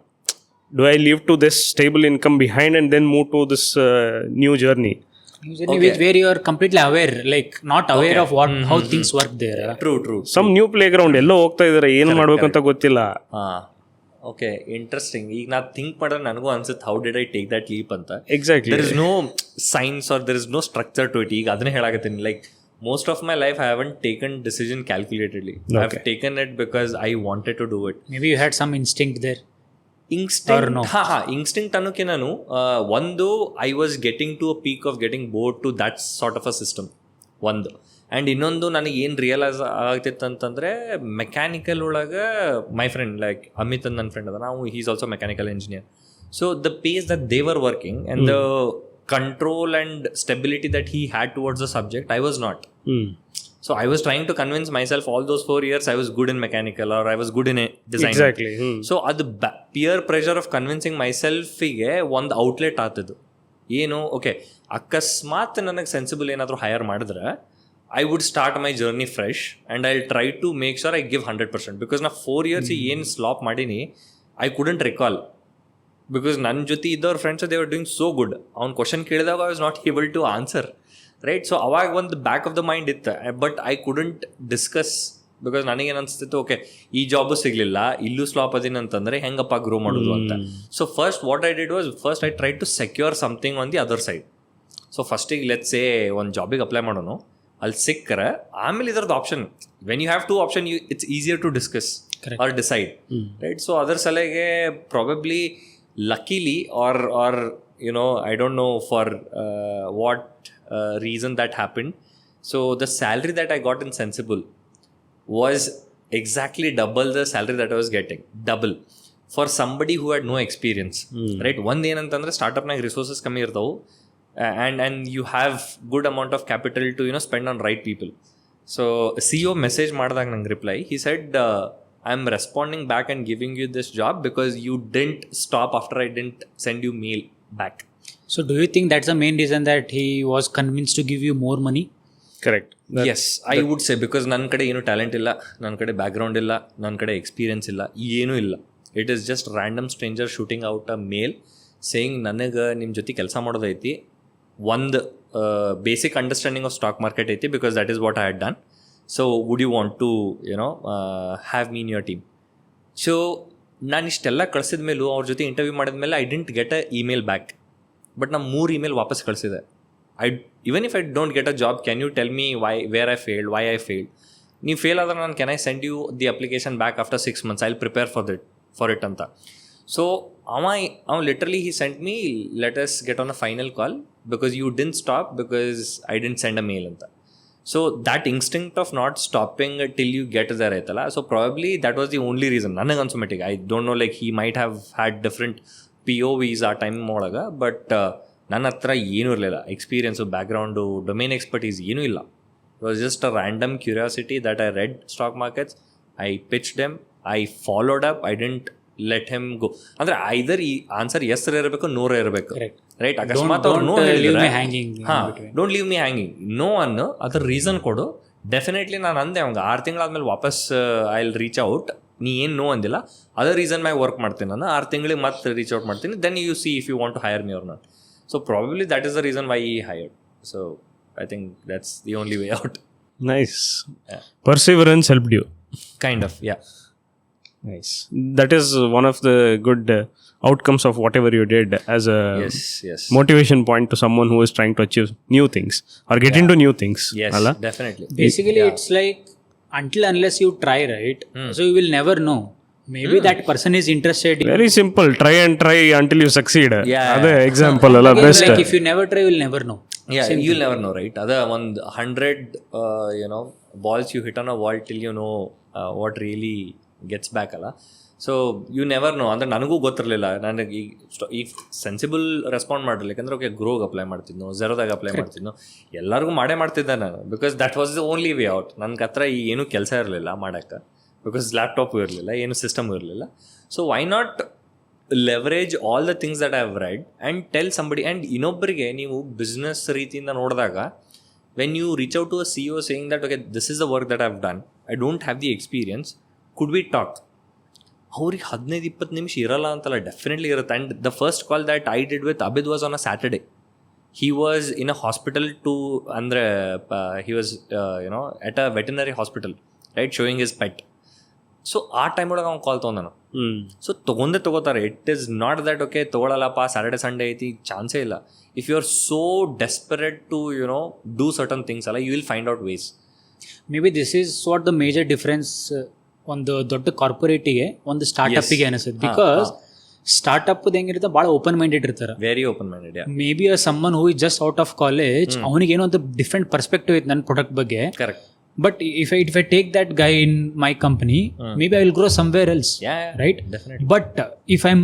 do I leave to this stable income behind and then move to this new journey? Where you are completely aware, like not aware of what how things work there. True. Some new playground, ಎಲ್ಲೋ ಹೋಗ್ತಾ ಇದ್ದಾರೆ, ಏನು ಮಾಡಬೇಕು ಅಂತ ಗೊತ್ತಿಲ್ಲ. Okay, interesting. ಈಗ ನಾ think ಮಾಡಿದ್ರೆ ನನಗೂ ಅನ್ಸುತ್ತೆ, how did I take that leap ಅಂತ. Exactly. There is no science or there is no structure to it. ಈಗ ಅದನ್ನೇ ಹೇಳಾಕತ್ತೀನಿ, like most of my life I haven't taken decision calculatedly. I have taken it because I wanted to do it. Maybe you had some instinct there. Instinct ಅನ್ನೋಕೆ ನಾನು ಒಂದು, I was getting to a peak of getting bored to that sort of a system ಒಂದು. And ಇನ್ನೊಂದು ನನಗೆ ಏನು realise ಆಗ್ತಿತ್ತು ಅಂತಂದರೆ, mechanical ಒಳಗೆ ಮೈ ಫ್ರೆಂಡ್ ಲೈಕ್ ಅಮಿತ್ ಅಂತ ನನ್ನ ಫ್ರೆಂಡ್ ಅದ, ನಾವು is also mechanical engineer. So the phase that they were working and the control and stability that he had towards the subject, I was not. So I was trying to convince myself all those 4 years I was good in mechanical or I was good in design. Exactly. So ಅದು peer pressure of convincing myself ಗೆ ಒಂದು outlet ಆಗ್ತದ್ದು. ಏನು, okay, ಅಕಸ್ಮಾತ್ ನನಗೆ sensible ಏನಾದರೂ higher ಮಾಡಿದ್ರೆ I would start my journey fresh and I'll try to make sure I give 100%. Because ನಾ 4 years ಏನು ಸ್ಲಾಪ್ ಮಾಡೀನಿ, I couldn't recall. Because ನನ್ನ ಜೊತೆ ಇದ್ದವ್ರ friends they were doing so good. ಅವ್ನು ಕ್ವಶನ್ ಕೇಳಿದಾಗ I was not able to answer. Right. So ಅವಾಗ ಒಂದು ಬ್ಯಾಕ್ ಆಫ್ ದ ಮೈಂಡ್ ಇತ್ತು, but I couldn't discuss. Because ನನಗೇನು ಅನಿಸ್ತಿತ್ತು, ಓಕೆ, ಈ ಜಾಬು ಸಿಗಲಿಲ್ಲ, ಇಲ್ಲೂ ಸ್ಲಾಪ್ ಅದೀನಿ ಅಂತಂದರೆ ಹೆಂಗಪ್ಪ ಗ್ರೋ ಮಾಡೋದು ಅಂತ. So first what I did was, first I try to secure something on the other side. So ಫಸ್ಟಿಗೆ ಲೆಟ್ಸ್ ಸೇ ಒಂದು ಜಾಬಿಗೆ ಅಪ್ಲೈ ಮಾಡೋಣ, ಅಲ್ಲಿ ಸಿಕ್ಕರೆ ಆಮೇಲೆ ಇದರದ್ದು option, when you have two option, it's easier to discuss or decide, right. So ಅದರ ಸಲಹೆಗೆ probably luckily or I don't know for what reason that happened. So the salary that I got in Sensibull was exactly double the salary that I was getting. Double. For somebody who had no experience. Right? One ಏನಂತಂದ್ರೆ ಸ್ಟಾರ್ಟಪ್ನಾಗ resources ಕಮ್ಮಿ ಇರ್ತಾವೆ, and you have good amount of capital to spend on right people. So CEO message ಮಾಡಿದಾಗ ನಂಗೆ reply, he said, I'm responding back and giving you this job because you didn't stop after I didn't send you mail back. So do you think that's the main reason that he was convinced to give you more money? Correct. Yes I would say, because ನನ್ನ ಕಡೆ ಏನು talent ಇಲ್ಲ, ನನ್ನ ಕಡೆ background ಇಲ್ಲ, ನನ್ನ ಕಡೆ experience ಇಲ್ಲ, ಏನೂ ಇಲ್ಲ. It is just random stranger shooting out a mail saying ನನಗೆ ನಿಮ್ಮ ಜೊತೆ ಕೆಲಸ ಮಾಡೋದೈತಿ, ಒಂದು basic understanding of stock market ಐತಿ, because that is what I had done. So would you want to have mean your team? So ನಾನು ಇಷ್ಟೆಲ್ಲ ಕಳಿಸಿದ ಮೇಲೂ ಅವ್ರ ಜೊತೆ ಇಂಟರ್ವ್ಯೂ ಮಾಡಿದ ಮೇಲೆ I didn't get a email back, but ನಾನು 3 ಇಮೇಲ್ ವಾಪಸ್ ಕಳಿಸಿದೆ. even if I don't get a job, can you tell me where I failed, why I failed? ನೀವು ಫೇಲ್ ಆದ್ರೆ ನಾನು can I send you the application back after 6 months, I will prepare for it ಅಂತ. So ಅವ literally he sent me, let us get on a final call because you didn't stop because I didn't send a mail ಅಂತ. So that instinct of not stopping till you get there ಐತಲ್ಲ, so probably that was the only reason ನನಗೆ ಅನ್ಸೋಮೆಟಿಗೆ. I don't know, like he might have had different POVs ಆ time ಒಳಗೆ, but ನನ್ನ ಹತ್ರ ಏನೂ ಇರಲಿಲ್ಲ, ಎಕ್ಸ್ಪೀರಿಯನ್ಸು, ಬ್ಯಾಕ್ಗ್ರೌಂಡು, ಡೊಮೇನ್ ಎಕ್ಸ್ಪರ್ಟೀಸ್ ಏನೂ ಇಲ್ಲ. It was just a random curiosity that I read stock markets, I pitch them, I followed up, I didn't let him go. ಅಂದರೆ either ಈ ಆನ್ಸರ್ ಎಸ್ ಇರಬೇಕು, ನೋ ಇರಬೇಕು, ರೈಟ್? ಅಕಸ್ಮಾತ್ ಅವ್ರು no ಹೇಳಿದ್ರೆ, ಹಾಂ, don't leave me hanging, no ಅನ್ನು ಅದ್ರ ರೀಸನ್ ಕೊಡು. ಡೆಫಿನೆಟ್ಲಿ ನಾನು ಅಂದೆ ಅವಂಗೆ 6 ತಿಂಗಳಾದ್ಮೇಲೆ ವಾಪಸ್ ಐ ವಿಲ್ ರೀಚ್ ಔಟ್. ನೀ ಏನು ನೋ ಅಂದಿಲ್ಲ, ಅದರ್ ರೀಸನ್ ಮ್ಯಾಗ ವರ್ಕ್ ಮಾಡ್ತೀನಿ ನಾನು, 6 ತಿಂಗಳಿಗೆ ಮತ್ತೆ ರೀಚ್ ಔಟ್ ಮಾಡ್ತೀನಿ, then you see if you want to hire me or not. So probably that is the reason why he hired. So I think that's the only way out. Nice. Yeah. Perseverance helped you. Kind of, yeah. Nice. That is one of the good outcomes of whatever you did as a yes. motivation point to someone who is trying to achieve new things or get into new things. Yes, Alla? definitely. Basically, it's like until unless you try, right? So you will never know. Maybe that person is interested in... Very simple. Try until you succeed. Yeah. That's the example. Best. Like if you never try, you will never know. Yeah, you'll never know, right? Other 100 balls you hit on a wall till you know what really gets back, ಅಲ್ಲ. So you never know. ಅಂದರೆ ನನಗೂ ಗೊತ್ತಿರಲಿಲ್ಲ. ನನಗೆ ಈಗ sensible respond ಮಾಡಿರಲಿಲ್ಲ, ಯಾಕಂದ್ರೆ okay ಗ್ರೋಗೆ apply ಮಾಡ್ತಿದ್ನೋ, ಝೆರೋದಾಗ ಅಪ್ಲೈ ಮಾಡ್ತಿದ್ನೋ, ಎಲ್ಲರಿಗೂ ಮಾಡ್ತಿದ್ದೆ ನಾನು, because that was the only way out. ನನಗೆ ಹತ್ರ ಏನೂ ಕೆಲಸ ಇರಲಿಲ್ಲ ಮಾಡೋಕ್ಕೆ, ಬಿಕಾಸ್ ಲ್ಯಾಪ್ಟಾಪು ಇರಲಿಲ್ಲ, ಏನು ಸಿಸ್ಟಮು ಇರಲಿಲ್ಲ. So why not leverage all the things that I have read and tell somebody. And ಇನ್ನೊಬ್ಬರಿಗೆ ನೀವು ಬಿಸ್ನೆಸ್ ರೀತಿಯಿಂದ ನೋಡಿದಾಗ, when you reach out to a CEO saying that okay this is the work that I have done, I don't have the experience, could we talk? ಅವ್ರಿಗೆ 15-20 ನಿಮಿಷ ಇರಲ್ಲ ಅಂತಲ್ಲ, definitely ಇರುತ್ತೆ. And the first call that I did with Abid was on a Saturday. He was in a hospital he was at a veterinary hospital, right, showing his pet. So ಆ time ಒಳಗೆ ಅವ್ನು call ತೊಗೊಂಡನು. So ತೊಗೋತಾರೆ. It is not that okay ತೊಗೊಳಲ್ಲಪ್ಪ Saturday Sunday ಐತಿ, ಚಾನ್ಸೇ ಇಲ್ಲ. If you are so desperate to do certain things ಅಲ್ಲ, you will find out ways. Maybe this is what the major difference ಒಂದು ದೊಡ್ಡ ಕಾರ್ಪೊರೇಟಿಗೆ ಒಂದು ಸ್ಟಾರ್ಟಪ್ಪಿಗೆ ಅನಿಸುತ್ತೆ. ಬಿಕಾಸ್ ಸ್ಟಾರ್ಟಪ್ ಹೆಂಗಿರುತ್ತೆ, ಭಾಳ ಓಪನ್ ಮೈಂಡೆಡ್ ಇರ್ತಾರೆ, very open minded. May be summon who is just out of college, ಅವನಿಗೆ ಏನೋ ಒಂದು ಡಿಫ್ರೆಂಟ್ ಪರ್ಸ್ಪೆಕ್ಟಿವ್ ಐತೆ ನನ್ನ ಪ್ರಾಡಕ್ಟ್ ಬಗ್ಗೆ. Correct. But if I take that guy in my company, maybe I will grow somewhere else. Yeah, right? Definitely. But if I'm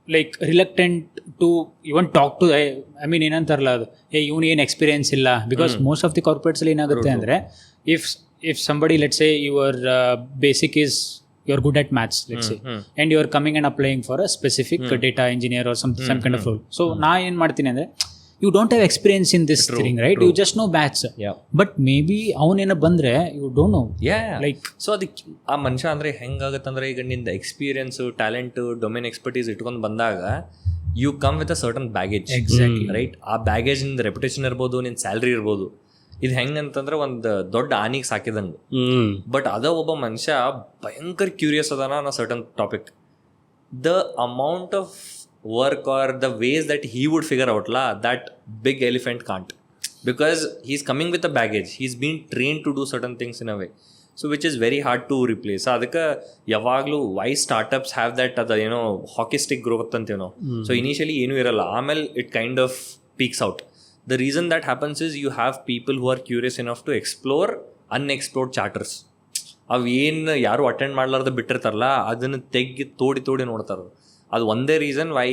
like reluctant to even talk to, I mean ಏನಂತಾರಲ್ಲ ಅದು, ಇವನು ಏನು experience ಇಲ್ಲ, because most of the ಕಾರ್ಪೊರೇಟ್ಸಲ್ಲಿ ಏನಾಗುತ್ತೆ ಅಂದರೆ, if somebody, let's say your basic is you're good at maths, let's say, and you're coming and applying for a specific data engineer or some kind of role. So ನಾ ಏನು ಮಾಡ್ತೀನಿ ಅಂದರೆ, you don't have experience in this thing, right? You just know maths. Yeah. But maybe ಅವನೇನ ಬಂದರೆ you don't know. Yeah. Like, so ಅದಕ್ಕೆ ಆ ಮನುಷ್ಯ ಅಂದರೆ ಹೆಂಗಾಗತ್ತಂದ್ರೆ, ಈಗ ನಿಂದ ಎಕ್ಸ್ಪೀರಿಯನ್ಸು, ಟ್ಯಾಲೆಂಟು, ಡೊಮೇನ್ ಎಕ್ಸ್ಪರ್ಟೀಸ್ ಇಟ್ಕೊಂಡು ಬಂದಾಗ you come with a certain baggage. Exactly, right? ಆ ಬ್ಯಾಗೇಜ್ ನಿಂದ ರೆಪ್ಯುಟೇಷನ್ ಇರ್ಬೋದು, ನಿನ್ನ ಸ್ಯಾಲ್ರಿ ಇರ್ಬೋದು. ಇದು ಹೆಂಗಂತಂದ್ರೆ ಒಂದು ದೊಡ್ಡ ಆನಿಗೆ ಸಾಕಿದಂಗೆ. ಬಟ್ ಅದ ಒಬ್ಬ ಮನುಷ್ಯ ಭಯಂಕರ ಕ್ಯೂರಿಯಸ್ ಅದಾನ ಅನ್ನೋ certain topic. The amount of work or the ways that he would figure out that big elephant can't, because he's coming with a baggage, he's been trained to do certain things in a way, so which is very hard to replace. Adaka yavaglu why startups have that hockey stick growth anta so initially enu iralla, amel it kind of peaks out. The reason that happens is you have people who are curious enough to explore unexplored charters. ಅವು ಏನು ಯಾರು attend ಮಾಡ್ಲಾರ್ದ ಬಿಟ್ಟಿರ್ತಾರಲ್ಲ, ಅದನ್ನು ತೋಡಿ ನೋಡ್ತಾರೆ. ಅದು ಒಂದೇ reason why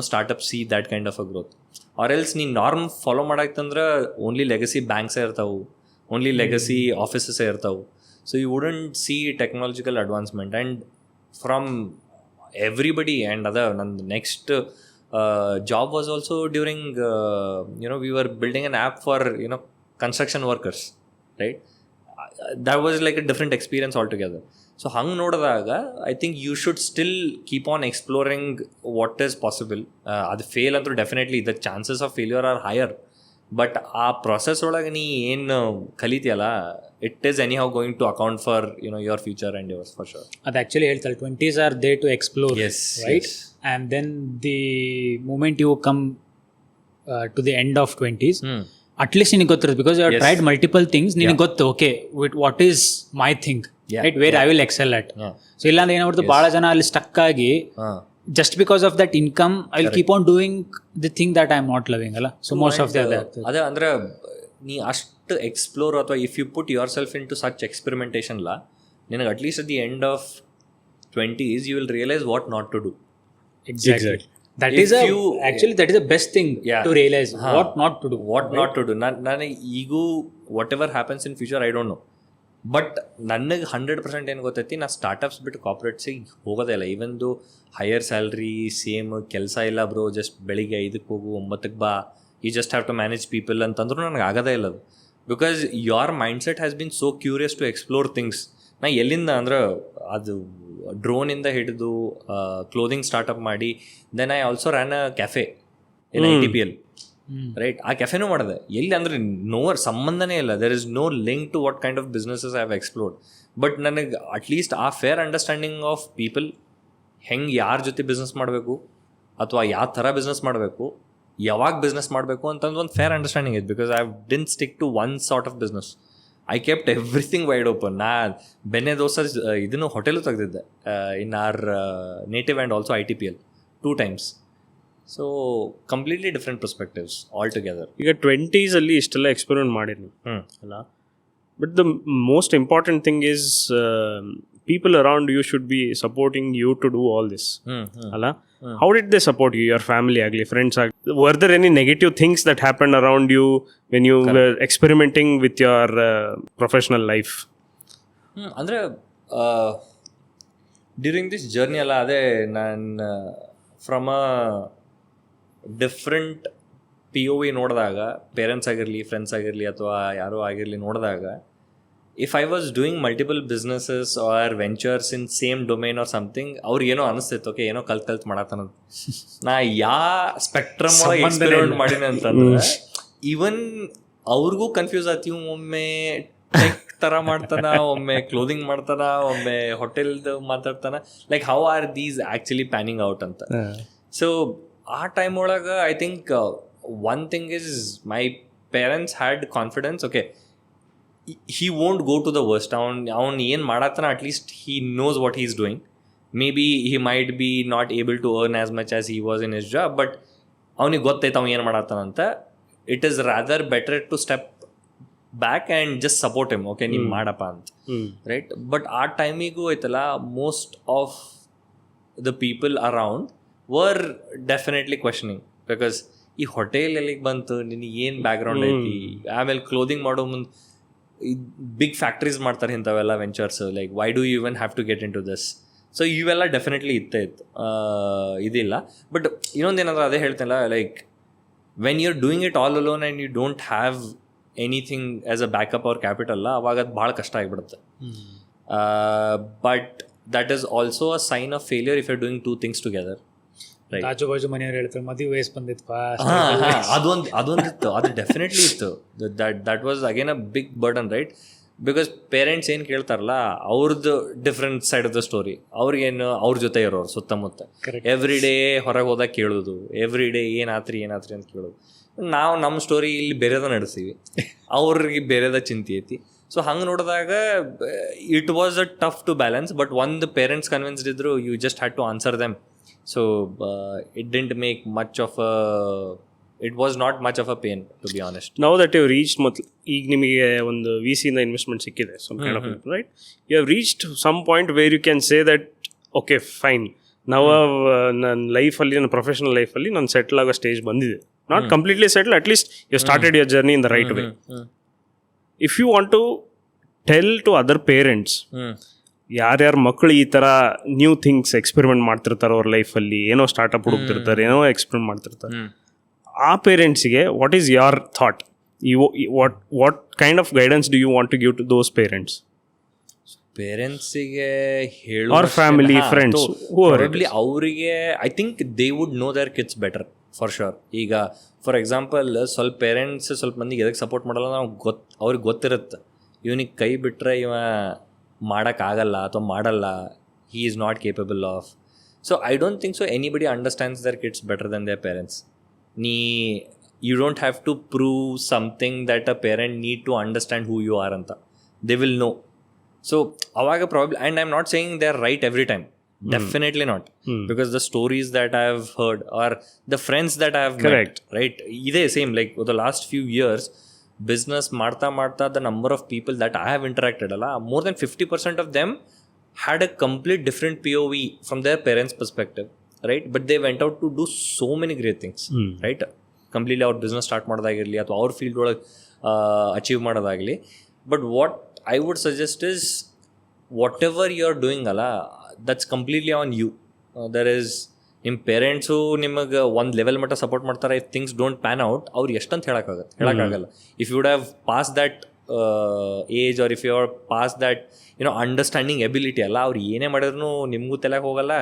startup see that kind of a growth. Or else ನೀನು norm follow ಮಾಡಾಕ್ತಂದ್ರೆ ಓನ್ಲಿ ಲೆಗಸಿ ಬ್ಯಾಂಕ್ಸೇ ಇರ್ತಾವೆ, ಓನ್ಲಿ ಲೆಗಸಿ ಆಫೀಸಸ್ಸೇ ಇರ್ತಾವೆ. So you wouldn't see technological advancement and from everybody. And ನಂದು next job was also during, we were building an app for, construction workers, right? That was like a different experience altogether. So hang nodadaga, I think you should still keep on exploring what is possible. Adu fail antru definitely the chances of failure are higher. But ಆ process ಒಳಗೆ ನೀ ಏನು ಕಲಿತೀಯಲ್ಲ, it is anyhow going to account for your future and yours for sure. ಅದು actually ಹೇಳ್ತಾರೆ 20s are they to explore, right? And then the moment you come to the end of 20s, at least ನಿನಗೆ ಗೊತ್ತಿರುತ್ತೆ, because you have tried multiple things. ನಿನಗೆ ಗೊತ್ತು, okay with what is my thing, right, where I will excel at. So ಇಲ್ಲಾಂದ್ರೆ ಏನಾಗ್ಬಿಡ್ತು, ಭಾಳ ಜನ ಅಲ್ಲಿ stuck ಆಗಿ just because of that income I'll keep on doing the thing that I'm not loving, ಅಲ್ಲ? So most of the ಅದೇ ಅಂದ್ರೆ ನೀ ಅಷ್ಟು ಎಕ್ಸ್ಪ್ಲೋರ್ ಅಥವಾ if you put yourself into such experimentation ಲಾ, ನಿನಗೆ at least at the end of 20s you will realize what not to do. Exactly. That is actually that is the best thing to realize, what not to do. ನಾನು ಈಗೂ whatever happens in future I don't know, but ನನಗೆ 100% ಏನು ಗೊತ್ತೈತಿ, ನಾ startups ಬಿಟ್ಟು ಕಾರ್ಪೊರೇಟ್ಸಿಗೆ ಹೋಗೋದೇ ಇಲ್ಲ. Even ದು ಹೈಯರ್ ಸ್ಯಾಲ್ರಿ, ಸೇಮ್ ಕೆಲಸ ಇಲ್ಲ ಬ್ರೋ, ಜಸ್ಟ್ ಬೆಳಿಗ್ಗೆ 5ಕ್ಕೆ ಹೋಗು 9ಕ್ಕೆ ಬಾ, you just have to manage people ಅಂತಂದ್ರೂ ನನಗೆ ಆಗೋದೇ ಇಲ್ಲ ಅದು. Because your mind set has been so curious to explore things. ನಾ ಎಲ್ಲಿಂದ ಅಂದ್ರೆ ಅದು ಡ್ರೋನಿಂದ ಹಿಡಿದು ಕ್ಲೋದಿಂಗ್ ಸ್ಟಾರ್ಟಪ್ ಮಾಡಿ, then I also ran a cafe in ITPL, right? ಆ ಕೆಫೆನೂ ಮಾಡಿದೆ. ಎಲ್ಲಿ ಅಂದರೆ ಸಂಬಂಧನೇ ಇಲ್ಲ, there is no link to what kind of businesses I have explored. But ನನಗೆ at least a fair understanding of people, ಹೆಂಗೆ ಯಾರ ಜೊತೆ ಬಿಸ್ನೆಸ್ ಮಾಡಬೇಕು ಅಥವಾ ಯಾವ ಥರ ಬಿಸ್ನೆಸ್ ಮಾಡಬೇಕು, ಯಾವಾಗ ಬಿಸ್ನೆಸ್ ಮಾಡಬೇಕು ಅಂತಂದು ಒಂದು ಫೇರ್ ಅಂಡರ್ಸ್ಟ್ಯಾಂಡಿಂಗ್ ಇತ್ತು. Because I didn't stick to one sort of business, I kept everything wide open. ನಾ ಬೆನ್ನೆ ದೋಸೆ ಇದನ್ನು ಹೋಟೆಲು ತೆಗೆದಿದ್ದೆ in our native and also ITPL 2 times. So completely different perspectives all together. ಈಗ 20s ಅಲ್ಲಿ ಇಷ್ಟೆಲ್ಲ experiment ಮಾಡಿದ್ವಿ ಅಲ್ಲ, but the most important thing is people around you should be supporting you to do all this ಅಲ್ಲ. How did they support you, your family ಆಗಲಿ, friends ಆಗಲಿ? Whether any negative things that happen around you when you were experimenting with your professional life? ಅಂದರೆ during this journey ಅಲ್ಲ, ಅದೇ ನಾನು from a different POV ನೋಡಿದಾಗ, parents ಆಗಿರಲಿ, friends ಆಗಿರಲಿ, ಅಥವಾ ಯಾರೋ ಆಗಿರಲಿ ನೋಡಿದಾಗ, if I was doing multiple businesses or ventures in same domain or something, ಅವ್ರಿಗೇನೋ ಅನಿಸ್ತಿತ್ತು, ಓಕೆ ಏನೋ ಕಲ್ತ್ ಮಾಡತ್ತಾನ. ನಾ ಸ್ಪೆಕ್ಟ್ರಮ್ ಒಳಗೆ ಎಕ್ಸ್ಪೆರಿಮೆಂಟ್ ಮಾಡೀನಿ ಅಂತಂದ್ರೆ ಈವನ್ ಅವ್ರಿಗೂ ಕನ್ಫ್ಯೂಸ್ ಆಯ್ತು. ಒಮ್ಮೆ ಟೆಕ್ ಥರ ಮಾಡ್ತಾನ, ಒಮ್ಮೆ ಕ್ಲೋದಿಂಗ್ ಮಾಡ್ತಾನ, ಒಮ್ಮೆ ಹೋಟೆಲ್ದು ಮಾತಾಡ್ತಾನ, like how are these actually panning out ಅಂತ. ಸೊ ಆ ಟೈಮ್ ಒಳಗೆ I think one thing is my parents had confidence, okay he won't go to the worst. ಅವನು ಏನು ಮಾಡತ್ತಾನ, at least he knows what he's doing. Maybe he might be not able to earn as much as he was in his job, but ಅವನಿಗೆ ಗೊತ್ತೈತೆ ಅವ್ನು ಏನು ಮಾಡತ್ತಾನಂತ. It is rather better to step back and just support him, okay ನೀವು ಮಾಡಪ್ಪ ಅಂತ, right? But ಆ ಟೈಮಿಗೂ ಐತಲ್ಲ, most of the people around were definitely questioning, because ಈ ಹೋಟೆಲ್ ಎಲ್ಲಿಗೆ ಬಂತು, ನಿನಗೆ ಏನು ಬ್ಯಾಕ್ಗ್ರೌಂಡ್ ಐತಿ, ಆಮೇಲೆ ಕ್ಲೋದಿಂಗ್ ಮಾಡೋ ಮುಂದೆ ಬಿಗ್ ಫ್ಯಾಕ್ಟ್ರೀಸ್ ಮಾಡ್ತಾರೆ ಇಂಥವೆಲ್ಲ ventures, like why do you even have to get into this? So ಇವೆಲ್ಲ ಡೆಫಿನೆಟ್ಲಿ ಇತ್ತು ಇದಿಲ್ಲ. ಬಟ್ ಇನ್ನೊಂದೇನಾದ್ರೂ ಅದೇ ಹೇಳ್ತೇನಲ್ಲ, like when you are doing it all alone and you don't have anything as a backup ಅವ್ರ ಕ್ಯಾಪಿಟಲ್, ಅವಾಗ ಅದು ಭಾಳ ಕಷ್ಟ ಆಗಿಬಿಡುತ್ತೆ. But that is also a sign of failure if you are doing 2 things together. ಆಜು ಬಾಜು ಮನೆಯವ್ರು ಹೇಳ್ತಾರೆ ಮದುವೆ ವಯಸ್ಸು ಬಂದಿತ್ತು, ಅದೊಂದಿತ್ತು, ಅದು ಡೆಫಿನೆಟ್ಲಿ ಇತ್ತು. That was again a big burden, right? Because parents ಏನು ಕೇಳ್ತಾರಲ್ಲ, ಅವ್ರದ್ದು different side of the story. ಅವ್ರಿಗೇನು ಅವ್ರ ಜೊತೆ ಇರೋರು ಸುತ್ತಮುತ್ತ ಎವ್ರಿ ಡೇ ಹೊರಗೆ ಹೋದಾಗ ಕೇಳೋದು, ಎವ್ರಿ ಡೇ ಏನಾತ್ರಿ ಅಂತ ಕೇಳೋದು. ನಾವು ನಮ್ಮ ಸ್ಟೋರಿ ಇಲ್ಲಿ ಬೇರೆದ ನಡೆಸ್ತೀವಿ, ಅವ್ರಿಗೆ ಬೇರೆದ ಚಿಂತೆ ಐತಿ. ಸೊ ಹಂಗೆ ನೋಡಿದಾಗ it was a tough to balance. But ಒಂದು ಪೇರೆಂಟ್ಸ್ ಕನ್ವಿನ್ಸ್ಡ್ ಇದ್ರು, you just had to answer them. So it didn't make much of a, it was not much of a pain, to be honest. Now that you have reached, ಈಗ ನಿಮಗೆ ಒಂದು VC ಇಂದ investment ಸಿಕ್ಕಿದೆ, some kind of, right? You have reached some point where you can say that, okay fine, now ನನ್ನ ಲೈಫಲ್ಲಿ, ನನ್ನ professional ಲೈಫಲ್ಲಿ ನಾನು ಸೆಟ್ಲ್ ಆಗೋ ಸ್ಟೇಜ್ ಬಂದಿದೆ. Not completely settle, at least you started your journey in the right way. If you want to tell to other parents ಯಾರ್ಯಾರ ಮಕ್ಕಳು ಈ ಥರ ನ್ಯೂ ಥಿಂಗ್ಸ್ ಎಕ್ಸ್ಪೆರಿಮೆಂಟ್ ಮಾಡ್ತಿರ್ತಾರೆ ಅವ್ರ ಲೈಫಲ್ಲಿ, ಏನೋ ಸ್ಟಾರ್ಟಪ್ ಹುಡುಕ್ತಿರ್ತಾರೆ, ಏನೋ ಎಕ್ಸ್ಪೆರಿಮೆಂಟ್ ಮಾಡ್ತಿರ್ತಾರೆ, ಆ ಪೇರೆಂಟ್ಸಿಗೆ what is your thought? What kind of guidance do you want to give to those parents? ಪೇರೆಂಟ್ಸಿಗೆ Or family, friends, whoever it probably ಅವರಿಗೆ I think they would know their kids better for sure. ಈಗ for example ಸ್ವಲ್ಪ parents ಸ್ವಲ್ಪ ಮಂದಿಗೆ ಎದಕ್ಕೆ support ಮಾಡಲ್ಲ ನಾವು ಅವ್ರಿಗೆ ಗೊತ್ತಿರುತ್ತೆ ಇವನಿಗೆ ಕೈ ಬಿಟ್ಟರೆ ಇವ ಮಾಡೋಕ್ಕಾಗಲ್ಲ ಅಥವಾ ಮಾಡಲ್ಲ, he is not capable of. So I don't think so anybody understands their kids better than their parents. You don't have to prove something that a parent need to understand who you are ಅಂತ. They will know. So ಅವಾಗ problem, and I am not saying they are right every time, definitely not, because the stories that I have heard are the friends that I have met, right, ಇದೇ same like the last few years business ಮಾಡ್ತಾ the number of people that I have interacted ಅಲ್ಲ, more than 50% of them had a complete different POV from their parents' perspective, right? But they went out to do so many great things, right? Completely our business start ಮಾಡೋದಾಗಿರಲಿ ಅಥವಾ ಅವ್ರ field ಒಳಗೆ achieve ಮಾಡೋದಾಗಲಿ. But what I would suggest is whatever you are doing ಅಲ್ಲ, that's completely on you. There is ನಿಮ್ಮ parents ನಿಮಗೆ ಒಂದು level ಮಟ್ಟ ಸಪೋರ್ಟ್ ಮಾಡ್ತಾರೆ. If things don't pan out, ಅವ್ರು ಎಷ್ಟಂತ ಹೇಳೋಕ್ಕಾಗಲ್ಲ. If you would have pass that age or if you are pass that understanding ability ಅಲ್ಲ, ಅವ್ರು ಏನೇ ಮಾಡಿದ್ರು ನಿಮಗೂ ತಲೆಗೆ ಹೋಗಲ್ಲ,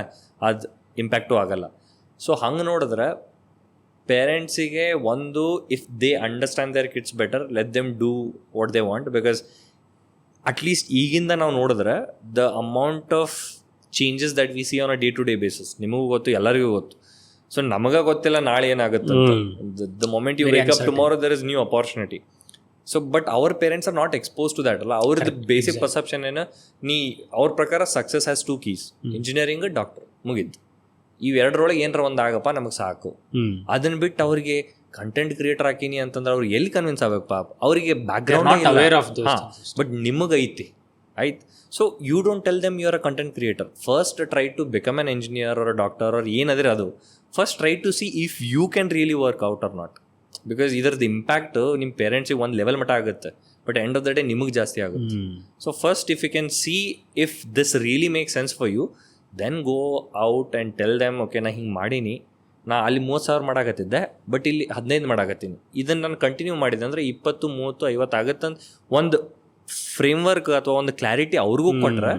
ಅದು ಇಂಪ್ಯಾಕ್ಟು ಆಗಲ್ಲ. ಸೊ ಹಂಗೆ ನೋಡಿದ್ರೆ ಪೇರೆಂಟ್ಸಿಗೆ ಒಂದು, if they understand their kids better, let them do what they want. Because at least ಈಗಿಂದ ನಾವು ನೋಡಿದ್ರೆ the amount of changes that we see on a day to day basis, ನಿಮಗೂ ಗೊತ್ತು, ಎಲ್ಲರಿಗೂ ಗೊತ್ತು. ಸೊ ನಮಗೆ ಗೊತ್ತಿಲ್ಲ ನಾಳೆ ಏನಾಗುತ್ತೆ. The moment you wake up tomorrow there is new opportunity. So but our parents are not expose to that ಅಲ್ಲ. ಅವ್ರದ್ದು ಬೇಸಿಕ್ ಪರ್ಸೆಪ್ಷನ್ ಏನು, ಅವ್ರ ಪ್ರಕಾರ success has 2 keys, engineering, doctor, ಮುಗಿದ್ದು. ಇವೆರಡರೊಳಗೆ ಏನಾರ ಒಂದು ಆಗಪ್ಪ ನಮಗೆ ಸಾಕು. ಅದನ್ನ ಬಿಟ್ಟು ಅವ್ರಿಗೆ ಕಂಟೆಂಟ್ ಕ್ರಿಯೇಟರ್ ಹಾಕೀನಿ ಅಂತಂದ್ರೆ ಅವ್ರಿಗೆ ಎಲ್ಲಿ ಕನ್ವಿನ್ಸ್ ಆಗ್ಬೇಕು ಪಾಪ, ಅವರಿಗೆ ಬ್ಯಾಕ್ಗ್ರೌಂಡ್. ಬಟ್ ನಿಮಗೈತಿ, ಆಯ್ತು. So you don't tell them you are a content creator. First try to become an engineer or a doctor or ಏನಾದ್ರೆ ಅದು. First try to see if you can really work out or not. Because ಇದರದ್ದು impact ನಿಮ್ಮ ಪೇರೆಂಟ್ಸಿಗೆ ಒಂದು level ಮಟ್ಟ ಆಗುತ್ತೆ, but end of the day ನಿಮಗೆ ಜಾಸ್ತಿ ಆಗುತ್ತೆ. So first if you can see if this really make sense for you, then go out and tell them, okay ನಾ ಹಿಂಗೆ ಮಾಡೀನಿ, ನಾ ಅಲ್ಲಿ 30,000 ಮಾಡಾಕತ್ತಿದ್ದೆ, ಬಟ್ ಇಲ್ಲಿ 15 ಮಾಡಾಕತ್ತೀನಿ. ಇದನ್ನು ನಾನು ಕಂಟಿನ್ಯೂ ಮಾಡಿದೆ ಅಂದರೆ 20, 30, 50 ಆಗುತ್ತಂತ ಒಂದು ಫ್ರೇಮ್ವರ್ಕ್ ಅಥವಾ ಒಂದು ಕ್ಲಾರಿಟಿ ಅವ್ರಿಗೂ ಕೊಟ್ಟರೆ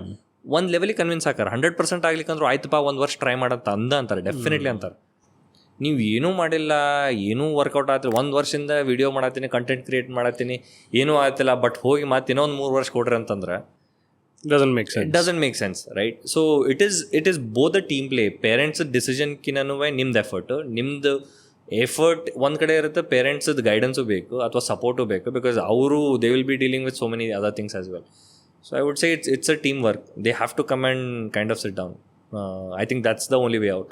ಒಂದು ಲೆವೆಲಿಗೆ ಕನ್ವಿನ್ಸ್ ಹಾಕಾರ. 100% ಆಗ್ಲಿಕ್ಕಂದ್ರೂ ಆಯ್ತಪ್ಪ 1 ವರ್ಷ ಟ್ರೈ ಮಾಡಂತ ಅಂತಾರೆ, ಡೆಫಿನೆಟ್ಲಿ ಅಂತಾರೆ. ನೀವು ಏನೂ ಮಾಡಿಲ್ಲ, ಏನೂ ವರ್ಕೌಟ್ ಆಗ್ತಿಲ್ಲ, 1 ವರ್ಷದಿಂದ ವಿಡಿಯೋ ಮಾಡತ್ತೀನಿ, ಕಂಟೆಂಟ್ ಕ್ರಿಯೇಟ್ ಮಾಡತ್ತೀನಿ, ಏನೂ ಆಗ್ತಿಲ್ಲ, ಬಟ್ ಹೋಗಿ ಮತ್ತೆ ಇನ್ನೊಂದು 3 ವರ್ಷ ಕೊಡ್ರಿ ಅಂತಂದ್ರೆ doesn't make sense, right? So it is both a team play. Parents decision ಕಿನನುವೆ ನಿಮ್ದು ಎಫರ್ಟ್ ಒಂದು ಕಡೆ ಇರುತ್ತೆ, ಪೇರೆಂಟ್ಸ್ ಗೈಡೆನ್ಸು ಬೇಕು ಅಥವಾ ಸಪೋರ್ಟು ಬೇಕು, ಬಿಕಾಸ್ ಅವರು they will be dealing with so many other things as well. So I would say it's a team work. They have to come and kind of sit down. I think that's the only way out.